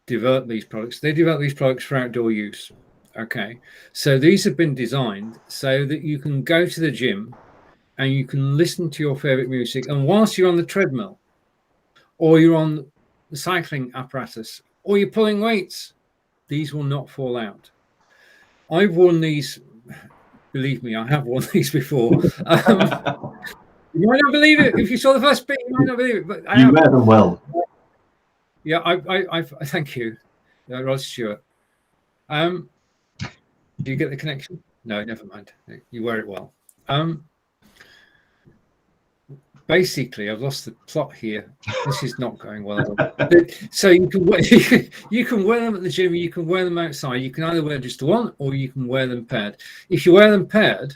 developed these products. They developed these products for outdoor use. Okay, so these have been designed so that you can go to the gym and you can listen to your favorite music, and whilst you're on the treadmill or you're on the cycling apparatus or you're pulling weights, these will not fall out. I've worn these, believe me, I have worn these before. You might not believe it. If you saw the first bit, you might not believe it, but you wear them well. Yeah, I thank you, Rod Stewart. Do you get the connection? No, never mind. You wear it well. Basically, I've lost the plot here. This is not going well at all. So you can wear them at the gym. You can wear them outside. You can either wear just one, or you can wear them paired. If you wear them paired,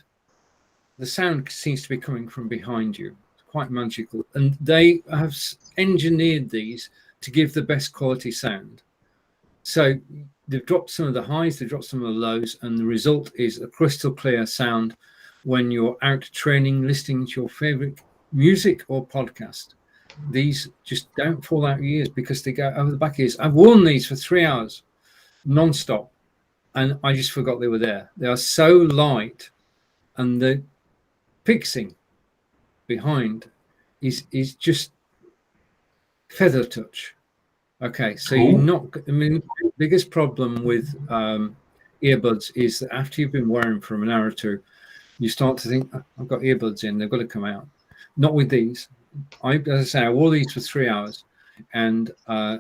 the sound seems to be coming from behind you. It's quite magical, and they have engineered these to give the best quality sound. So they've dropped some of the highs, they've dropped some of the lows, and the result is a crystal clear sound when you're out training, listening to your favorite music or podcast. These just don't fall out your ears because they go over the back ears. I've worn these for 3 hours non-stop, and I just forgot they were there. They are so light, and the fixing behind is just feather touch. Okay, so you're not. I mean, the biggest problem with earbuds is that after you've been wearing them for an hour or two, you start to think, I've got earbuds in, they've got to come out. Not with these. As I say, I wore these for 3 hours, and I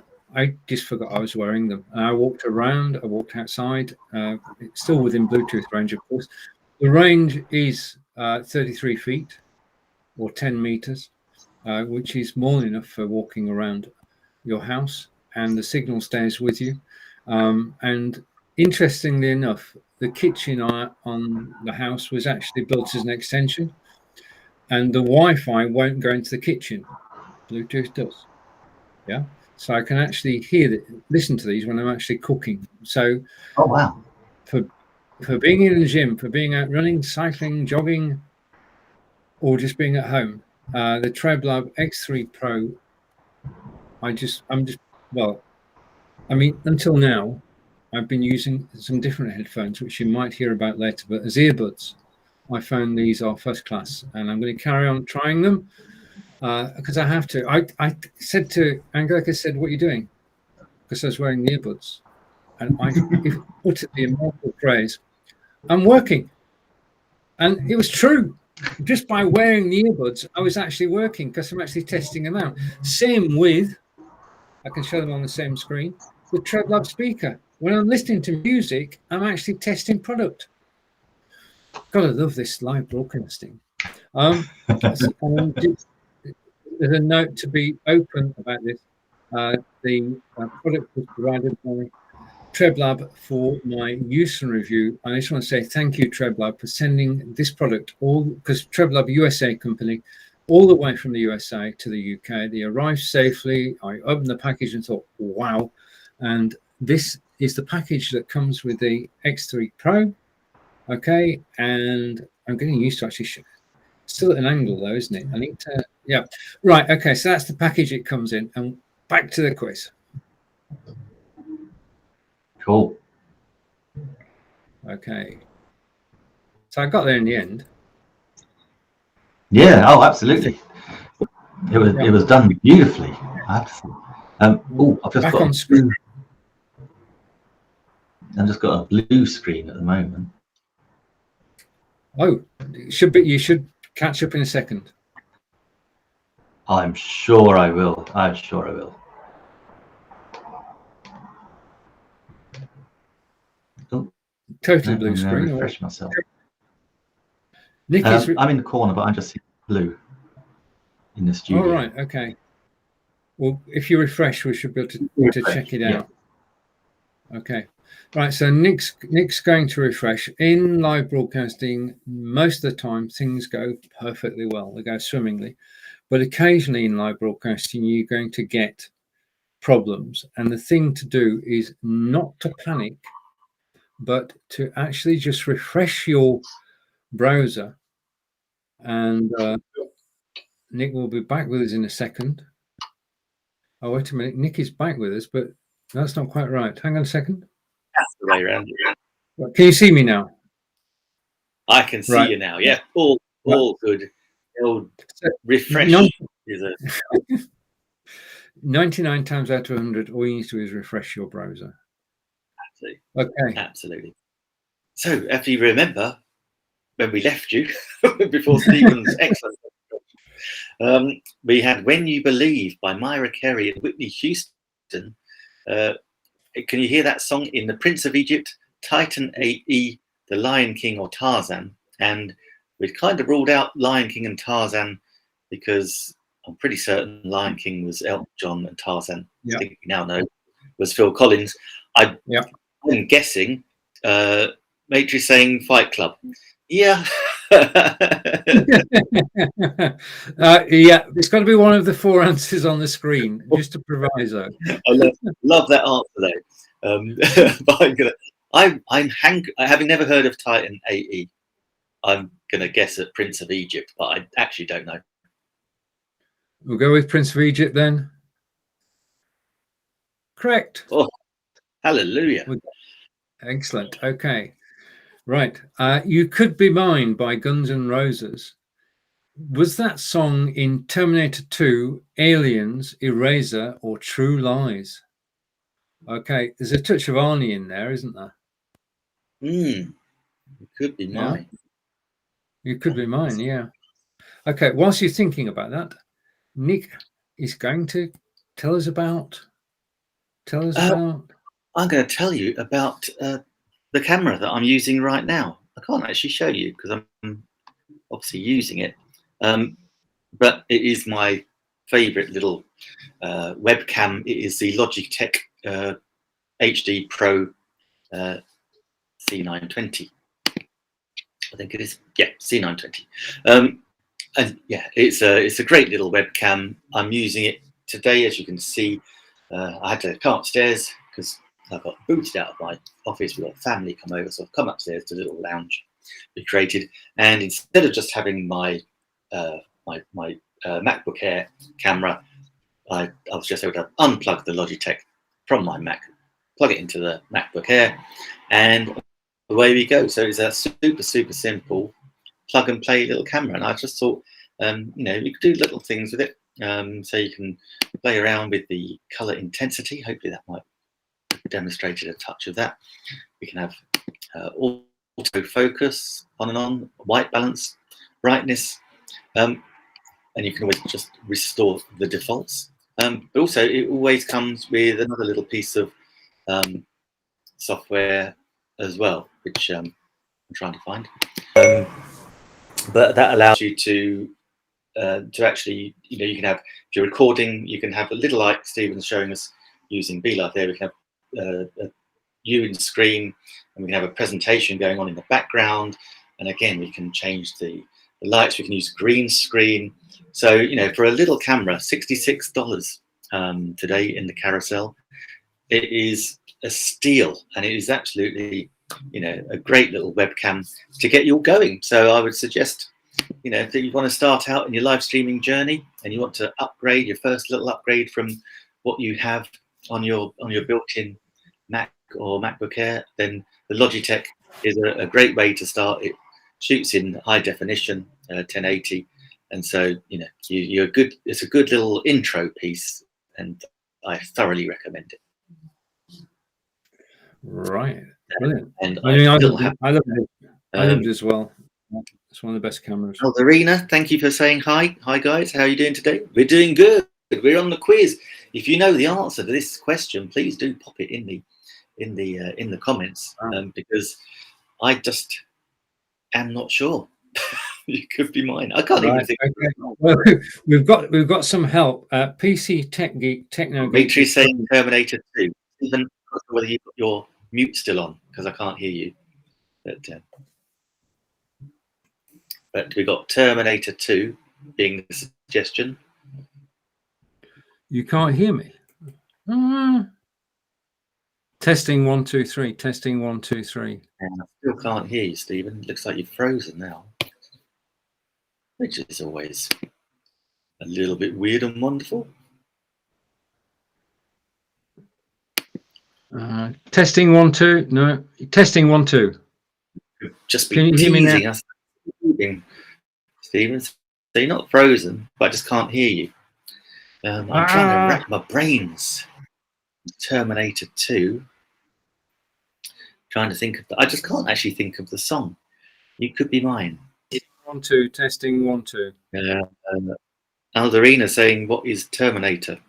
just forgot I was wearing them. And I walked around, I walked outside. It's still within Bluetooth range, of course. The range is 33 feet or 10 meters, which is more than enough for walking around your house, and the signal stays with you. And interestingly enough, the kitchen on the house was actually built as an extension, and the Wi-Fi won't go into the kitchen. Bluetooth does. Yeah, so I can actually listen to these when I'm actually cooking. So, oh wow, for being in the gym, for being out running, cycling, jogging, or just being at home, the Treblab X3 Pro. Until now, I've been using some different headphones, which you might hear about later, but as earbuds, I found these are first class, and I'm going to carry on trying them because I have to. I said to Angelica, what are you doing? Because I was wearing the earbuds, and I uttered the immortal phrase, I'm working. And it was true. Just by wearing the earbuds, I was actually working because I'm actually testing them out. Same with, I can show them on the same screen, the Treblab speaker. When I'm listening to music, I'm actually testing product. God, I love this live broadcasting. There's a note to be open about this. The product was provided by Treblab for my use and review. I just want to say thank you, Treblab, for sending this product, because Treblab USA company, all the way from the USA to the UK. They arrived safely. I opened the package and thought, wow. And this is the package that comes with the X3 Pro. Okay, and I'm getting used to actually Still at an angle though, isn't it? I need to, yeah. Right, okay, so that's the package it comes in. And back to the quiz. Cool. Okay. So I got there in the end. Yeah, oh, absolutely. It was done beautifully. I have to say. Oh, I've just back got on screen. I've just got a blue screen at the moment. Oh, you should catch up in a second. I'm sure I will. I'm sure I will. Oh, totally no, blue I'm screen. refresh myself. Nick is. I'm in the corner, but I'm just seeing blue in the studio. All right. Okay. Well, if you refresh, we should be able to check it out. Okay. Right. So Nick's going to refresh. In live broadcasting, most of the time things go perfectly well. They go swimmingly, but occasionally in live broadcasting, you're going to get problems. And the thing to do is not to panic, but to actually just refresh your browser. And Nick will be back with us in a second. Oh, wait a minute. Nick is back with us, but that's not quite right. Hang on a second. That's the way around. Can you see me now? I can see you now. Yeah, all good. Refresh is a 99 times out of 100. All you need to do is refresh your browser. Absolutely. Okay. Absolutely. So, if you remember when we left you before Stephen's excellent, we had "When You Believe" by Myra Carey and Whitney Houston. Can you hear that song in The Prince of Egypt, Titan AE, The Lion King, or Tarzan? And we'd kind of ruled out Lion King and Tarzan because I'm pretty certain Lion King was Elton John and Tarzan, I think we now know, was Phil Collins. I'm guessing Matrix saying Fight Club. Yeah. Yeah, it's got to be one of the 4 answers on the screen, just a proviso. I love that answer though. But having never heard of Titan AE, I'm gonna guess at Prince of Egypt, but I actually don't know. We'll go with Prince of Egypt then. Correct. Oh, hallelujah. Excellent. Okay. Right. You Could Be Mine by Guns N' Roses. Was that song in Terminator 2, Aliens, Eraser, or True Lies? Okay. There's a touch of Arnie in there, isn't there? It could be mine. You Could Be Mine, yeah. Okay. Whilst you're thinking about that, Nick is going to tell us about. I'm going to tell you about the camera that I'm using right now. I can't actually show you because I'm obviously using it, but it is my favorite little webcam. It is the Logitech HD Pro C920. I think it is. Yeah, C920. And yeah, it's a great little webcam. I'm using it today, as you can see. I had to come upstairs because I got booted out of my office. We got family come over, so I've come upstairs to a little lounge we created. And instead of just having my MacBook Air camera, I was just able to unplug the Logitech from my Mac, plug it into the MacBook Air, and away we go. So it's a super simple plug and play little camera. And I just thought, you could do little things with it. So you can play around with the color intensity. Hopefully that might have demonstrated a touch of that. We can have auto focus on and on, white balance, brightness, and you can always just restore the defaults. But also it always comes with another little piece of software as well, which I'm trying to find. But that allows you to actually, you can have, if you're recording, you can have a little like Stephen's showing us using Be.Live there. We can have a viewing screen, and we can have a presentation going on in the background. And again, we can change the lights. We can use green screen. So, for a little camera, $66 today in the carousel, it is a steal, and it is absolutely, a great little webcam to get you all going. So I would suggest you know, if you want to start out in your live streaming journey and you want to upgrade, your first little upgrade from what you have on your built-in Mac or MacBook Air, then the Logitech is a great way to start. It shoots in high definition, 1080, and so you know you're good. It's a good little intro piece, and I thoroughly recommend it. Right, brilliant. And I mean, I still love have. I love it as well. It's one of the best cameras. Oh, Arena, thank you for saying hi. Hi guys, how are you doing today? We're doing good. We're on the quiz. If you know the answer to this question, please do pop it in the comments, because I just am not sure. It could be mine. I can't even think. Okay. Well, we've got some help. PC Tech Geek Techno. Dimitri saying Terminator 2. Even I'm not sure whether you've got your mute still on because I can't hear you. But we got Terminator 2 being the suggestion. You can't hear me. Testing 1 2 3. Testing 1 2 3. And I still can't hear you, Stephen. It looks like you're frozen now, which is always a little bit weird and wonderful. Testing 1 2. No, testing 1 2. Just be Can you hear me now? us, Stephen. So you're not frozen, but I just can't hear you. I'm trying to rack my brains. Terminator 2. Trying to think of I just can't actually think of the song. You could be mine. 1 2. Testing 1 2. Alderina saying, "What is Terminator?"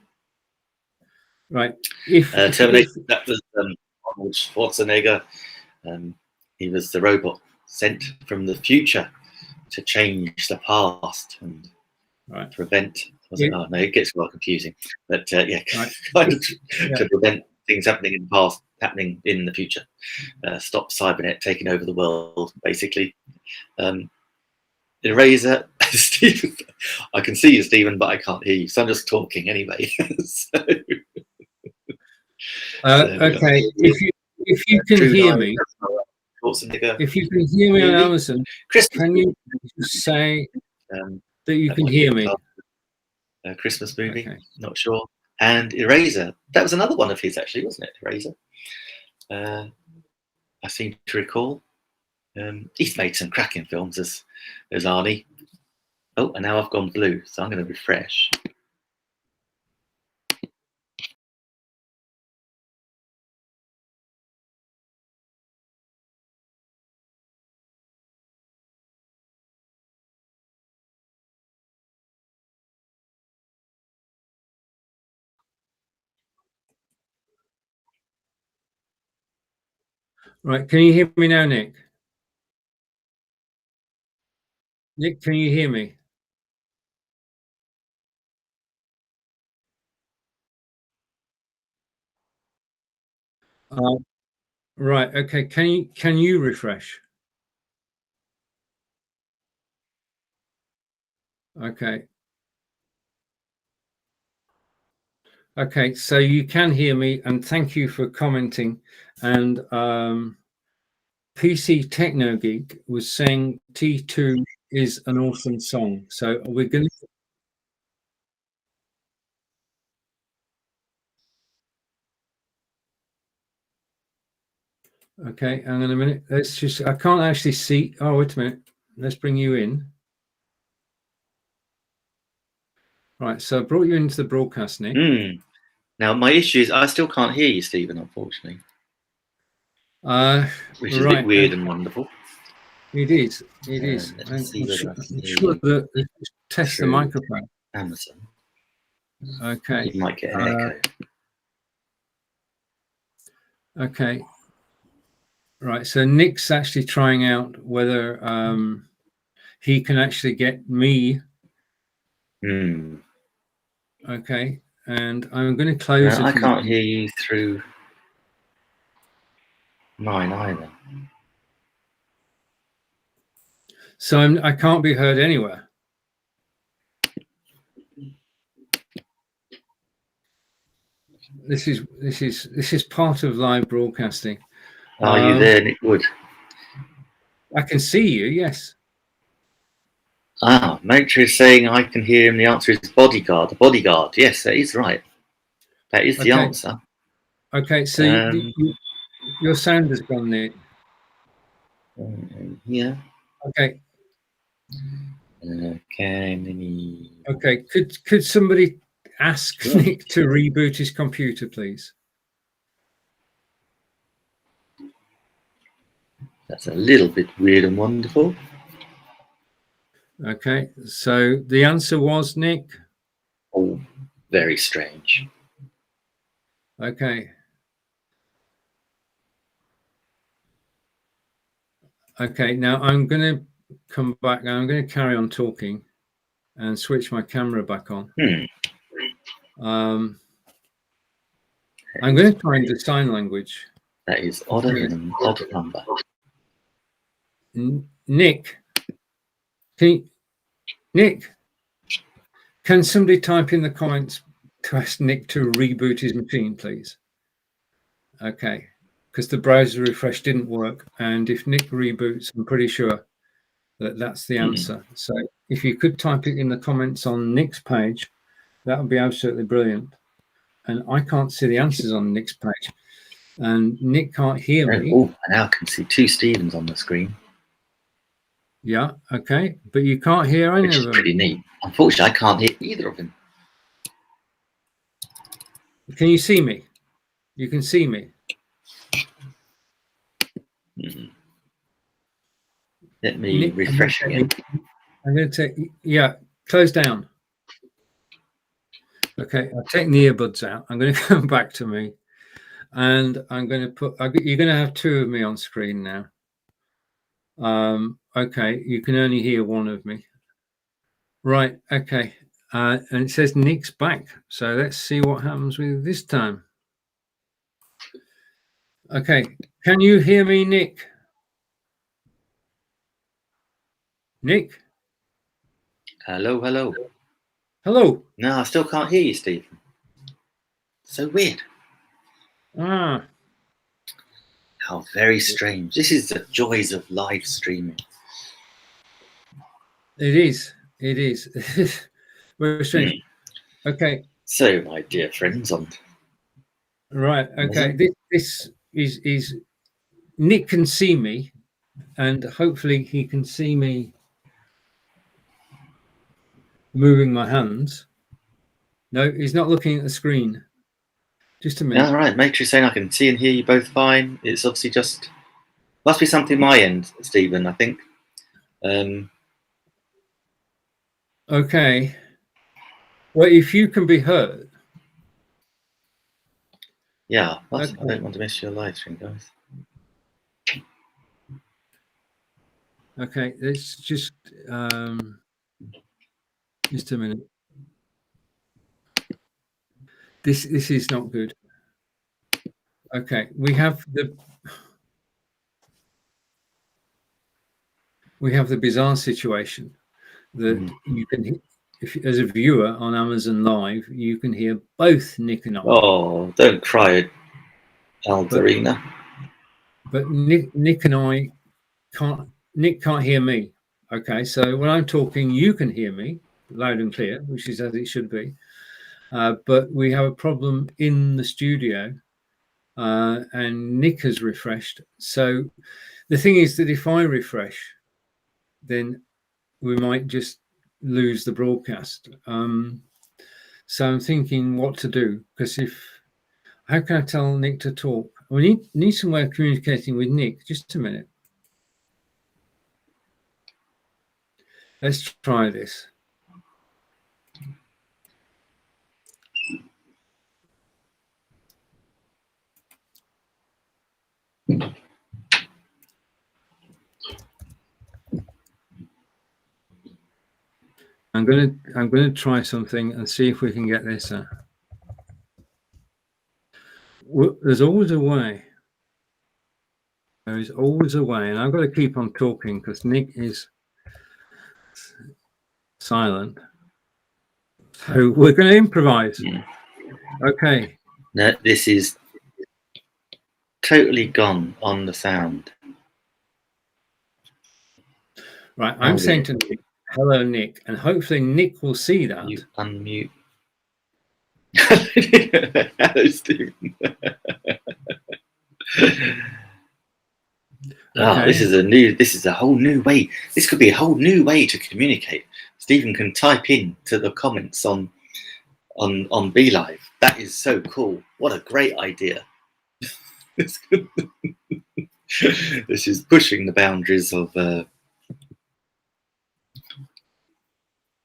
Right. Terminator. That was Arnold Schwarzenegger. He was the robot sent from the future to change the past and prevent. Oh, no, it gets well confusing. But kind of to prevent things happening in the past happening in the future. Stop Cybernet taking over the world, basically. Eraser, Stephen. I can see you, Stephen, but I can't hear you. So I'm just talking anyway. Okay. If you can hear me, if you can hear me on Amazon, can you say that you can hear me? Christmas movie, not sure. And Eraser, that was another one of his, actually, wasn't it? Eraser. I seem to recall. He's made some cracking films as Arnie. Oh, and now I've gone blue, so I'm going to refresh. Right, can you hear me now, Nick? Nick, can you hear me? Right, okay. Can you refresh? Okay. Okay, so you can hear me, and thank you for commenting. And PC Techno Geek was saying T2 is an awesome song. So we're going to. Okay, hang on a minute. Let's just. I can't actually see. Oh, wait a minute. Let's bring you in. Right, so I brought you into the broadcast, Nick. Now my issue is I still can't hear you, Stephen, unfortunately. Which is a bit weird and wonderful. It is. It is. I'm sure that test the microphone. Amazon. Okay. You might get an echo. Okay. Right. So Nick's actually trying out whether he can actually get me. Okay. And I'm going to close it. I can't hear you through mine either. So I can't be heard anywhere. This is part of live broadcasting. Are you there, Nick Wood? I can see you. Yes. Ah, Matri is saying I can hear him. The answer is bodyguard. The bodyguard. Yes, that is right. That is the answer. Okay, so your sound has gone, Nick. Yeah. Okay. Okay. Okay. Could somebody ask Nick to reboot his computer, please? That's a little bit weird and wonderful. Okay, so the answer was Nick. Oh, very strange. Okay. Okay, now I'm going to come back. I'm going to carry on talking and switch my camera back on. I'm going to try and do sign language. That is odder than an odd number. Nick, can somebody type in the comments to ask Nick to reboot his machine, please? Okay, because the browser refresh didn't work, and if Nick reboots, I'm pretty sure that that's the answer. So if you could type it in the comments on Nick's page, that would be absolutely brilliant. And I can't see the answers on Nick's page, and Nick can't hear me. Oh, I now can see two Stevens on the screen. Yeah, okay, but you can't hear any of them. Which is pretty neat. Unfortunately, I can't hear either of them. Can you see me? You can see me. Let me refresh again. I'm going to take, close down. Okay, I'll take the earbuds out. I'm going to come back to me, and I'm going to put, you're going to have two of me on screen now. Okay, you can only hear one of me. Right, okay. And it says Nick's back. So let's see what happens with this time. Okay, can you hear me, Nick? Nick? Hello, hello. Hello. No, I still can't hear you, Stephen. So weird. Ah. How very strange. This is the joys of live streaming. It is. It is. Very strange. Okay. So, my dear friends, on right. Okay. This is Nick can see me, and hopefully he can see me moving my hands. No, he's not looking at the screen. Just a minute. All right, Matrix saying I can see and hear you both fine. It's obviously just must be something my end, Stephen. I think. Okay. Well, if you can be heard. Yeah, okay. I don't want to miss your live stream, guys. Okay, let's just a minute. This is not good. Okay, we have the bizarre situation that you can, if as a viewer on Amazon Live, you can hear both Nick and I. Oh, don't cry, Alderina. But Nick and I can't. Nick can't hear me. Okay, so when I'm talking, you can hear me loud and clear, which is as it should be. But we have a problem in the studio, and Nick has refreshed. So the thing is that if I refresh, then we might just lose the broadcast. So I'm thinking what to do, because how can I tell Nick to talk? We need some way of communicating with Nick. Just a minute. Let's try this. I'm gonna try something and see if we can get this out. There's always a way. There is always a way, and I've got to keep on talking because Nick is silent. So we're going to improvise. Okay. No, this is totally gone on the sound. Right, I'm saying to Nick, hello, Nick, and hopefully Nick will see that. You unmute. Hello, Stephen. Ah, Okay. this is a whole new way. This could be a whole new way to communicate. Stephen can type in to the comments on Be.Live. That is so cool. What a great idea. This is pushing the boundaries of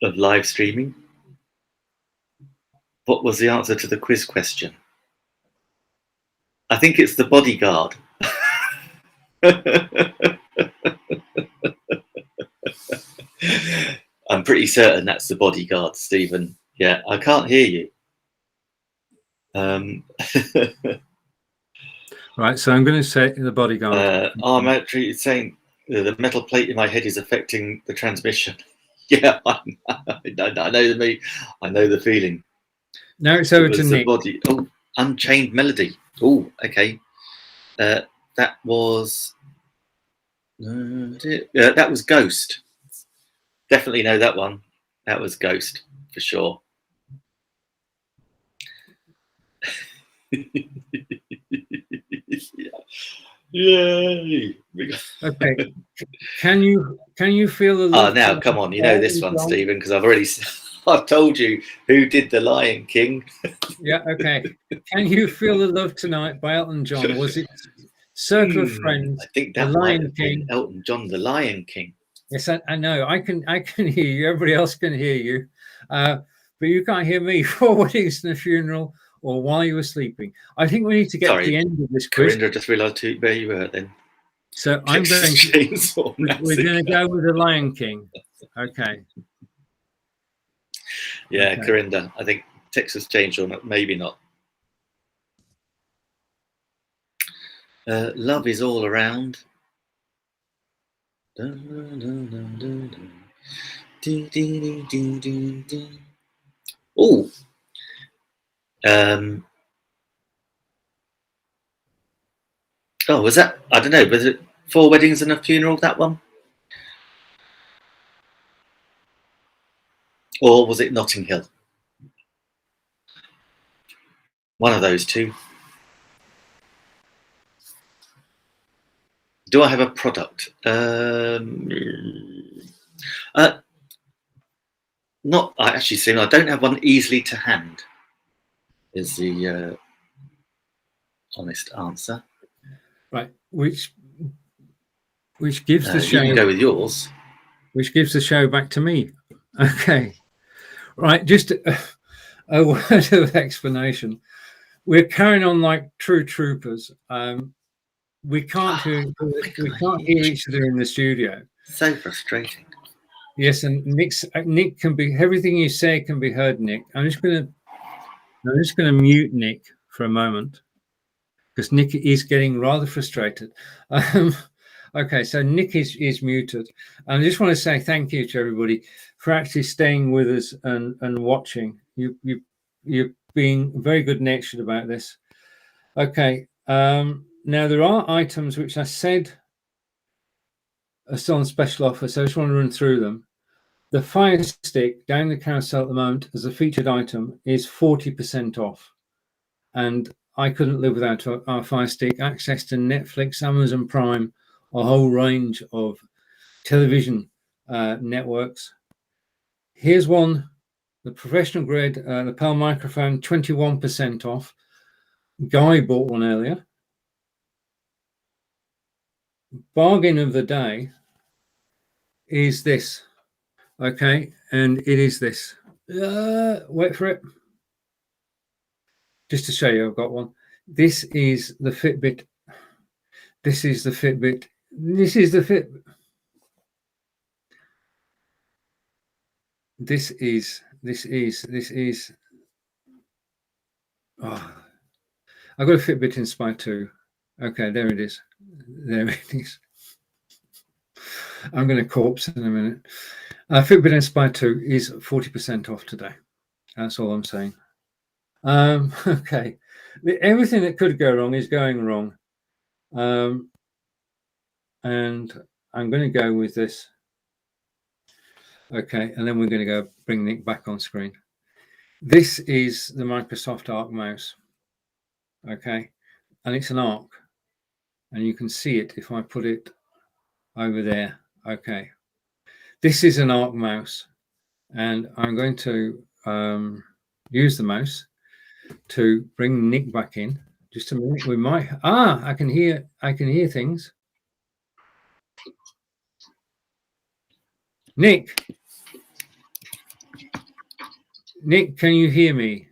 live streaming. What was the answer to the quiz question? I think it's the bodyguard. I'm pretty certain that's the bodyguard, Stephen. Yeah, I can't hear you. Right, so I'm going to say the bodyguard. I'm actually saying the metal plate in my head is affecting the transmission. Yeah, I know the feeling. Now it's over to Nick. Body. Oh, Unchained Melody. Oh, okay. That was that was Ghost. Definitely know that one. That was Ghost for sure. Yay! Okay. Can you feel the love? Oh, now come on, you know this one, Stephen, because I've told you who did the Lion King. Yeah. Okay. Can you feel the love tonight by Elton John? Was it Circle of Friends? I think that the Lion might have King. been Elton John, the Lion King. Yes, I know. I can hear you. Everybody else can hear you, but you can't hear me. 4 weddings and a funeral, or while you were sleeping. I think we need to get to the end of this quiz. Corinda, just realised where you were then. So I'm going. We're going to go with the Lion King. Okay. Yeah, okay. Corinda. I think Texas Chainsaw, maybe not. Love is all around. Oh. Oh, was that? I don't know. Was it 4 Weddings and a Funeral? That one, or was it Notting Hill? One of those two. Do I have a product? Not. I actually see. I don't have one easily to hand. Is the honest answer. Right. Which gives the show. You can go with yours. Which gives the show back to me. Okay. Right. Just a word of explanation. We're carrying on like true troopers. We can't hear each other in the studio. So frustrating. Yes, and Nick can be, everything you say can be heard, Nick. I'm just gonna mute Nick for a moment because Nick is getting rather frustrated. Okay, so Nick is muted. And I just want to say thank you to everybody for actually staying with us and watching. You're being very good natured about this. Okay. Now there are items which I said are still on special offer, so I just want to run through them. The Fire Stick down the carousel at the moment as a featured item is 40% off, and I couldn't live without our Fire Stick. Access to Netflix, Amazon Prime, a whole range of television networks. Here's one, the professional grade lapel microphone, 21% off. Guy bought one earlier. Bargain of the day is this. Okay, and it is this. Wait for it. Just to show you, I've got one. This is the Fitbit. This is the Fitbit. This is the Fitbit. This is. Oh, I've got a Fitbit Inspire 2. Okay, there it is. There it is. I'm going to corpse in a minute. Fitbit Inspire 2 is 40% off today. That's all I'm saying. Okay. Everything that could go wrong is going wrong. And I'm going to go with this. Okay, and then we're going to go bring Nick back on screen. This is the Microsoft Arc mouse. Okay, and it's an Arc, and you can see it if I put it over there. Okay, this is an Arc mouse, and I'm going to use the mouse to bring Nick back in. Just a minute. We might. I can hear things. Nick, can you hear me?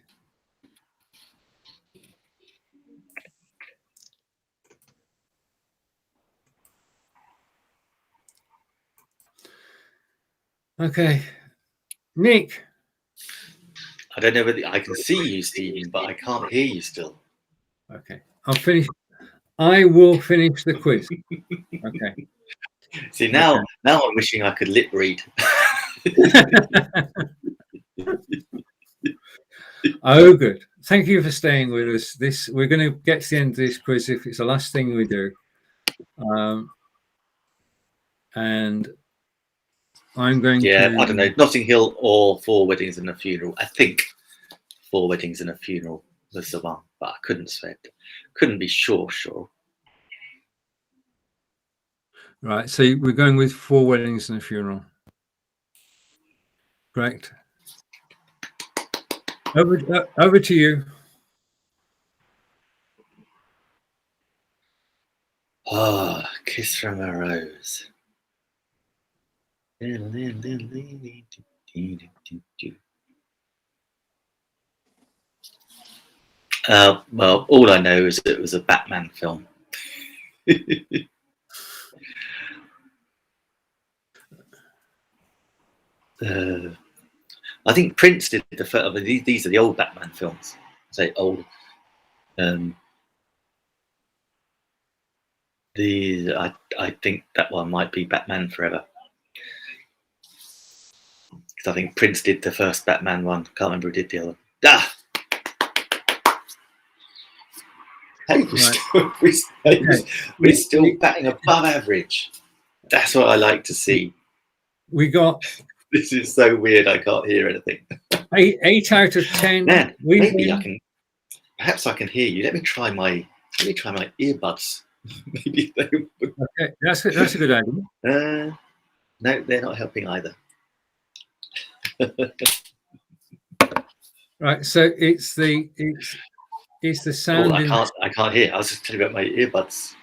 Okay, Nick. I don't know whether I can see you, Stephen, but I can't hear you still. Okay, I'll finish. I will finish the quiz. Okay. See, now I'm wishing I could lip read. Oh, good. Thank you for staying with us. We're going to get to the end of this quiz if it's the last thing we do. And I'm going to... I don't know, Notting Hill or 4 Weddings and a Funeral. I think 4 Weddings and a Funeral was the one, but I couldn't swear. Couldn't be sure. Right, so we're going with 4 Weddings and a Funeral. Correct. Over to you. Oh, Kiss from a Rose. Well, all I know is that it was a Batman film. I think Prince did the first. These are the old Batman films. I say old. I think that one might be Batman Forever. Because I think Prince did the first Batman one. Can't remember who did the other. Hey, we're still batting above average. That's what I like to see. We got... This is so weird. I can't hear anything. 8 out of 10. Man, maybe I can. Perhaps I can hear you. Let me try my earbuds. Maybe they. Okay, that's a good idea. No, they're not helping either. Right, so it's the sound. I can't hear. I was just telling you about my earbuds.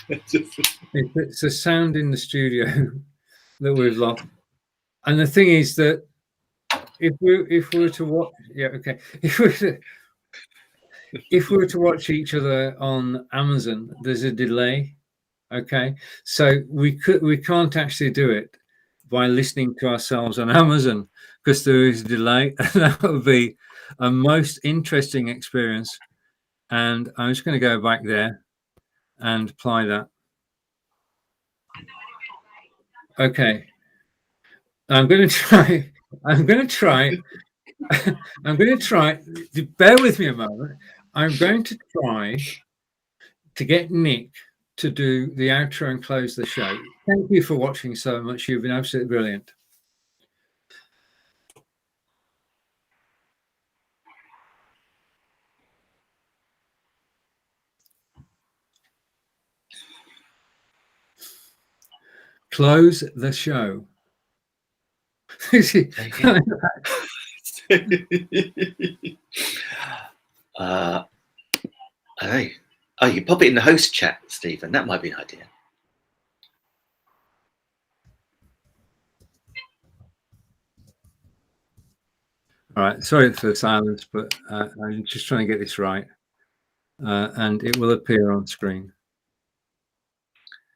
It's the sound in the studio that we've lost. And the thing is that if we were to watch, if we were to watch each other on Amazon, there's a delay. Okay, so we can't actually do it by listening to ourselves on Amazon because there is a delay, and that would be a most interesting experience. And I'm just going to go back there and apply that. Okay. I'm going to try. Bear with me a moment. I'm going to try to get Nick to do the outro and close the show. Thank you for watching so much. You've been absolutely brilliant. Close the show. Hey, you can pop it in the host chat, Stephen. That might be an idea. All right, sorry for the silence, but I'm just trying to get this right, and it will appear on screen.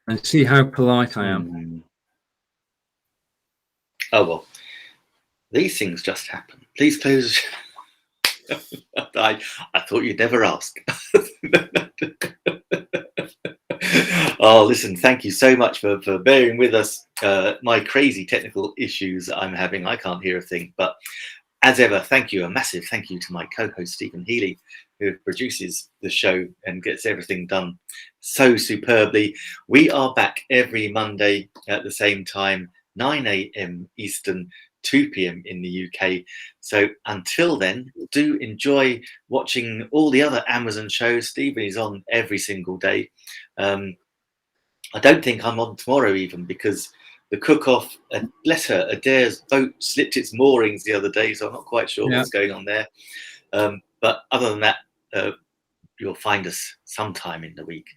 And see how polite I am. Oh well, these things just happen. Please close. I thought you'd never ask. Oh, listen, thank you so much for bearing with us. My crazy technical issues I'm having, I can't hear a thing. But as ever, thank you. A massive thank you to my co-host, Stephen Healey, who produces the show and gets everything done so superbly. We are back every Monday at the same time, 9 a.m. Eastern, 2 p.m. in the UK. So until then, do enjoy watching all the other Amazon shows. Stephen is on every single day. I don't think I'm on tomorrow even, because the cook-off, bless her, Adair's boat slipped its moorings the other day, so I'm not quite sure what's going on there. But other than that, you'll find us sometime in the week,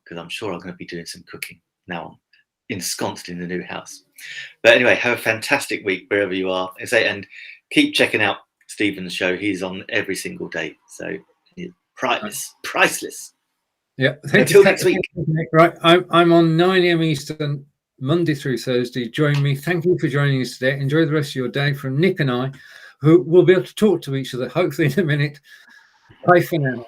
because I'm sure I'm going to be doing some cooking now I'm ensconced in the new house. But anyway, have a fantastic week wherever you are, and keep checking out Stephen's show. He's on every single day, so priceless. Yeah, until next week. Right, I'm on 9 a.m. Eastern, Monday through Thursday. Join me. Thank you for joining us today. Enjoy the rest of your day. From Nick and I, who will be able to talk to each other hopefully in a minute. Bye for now.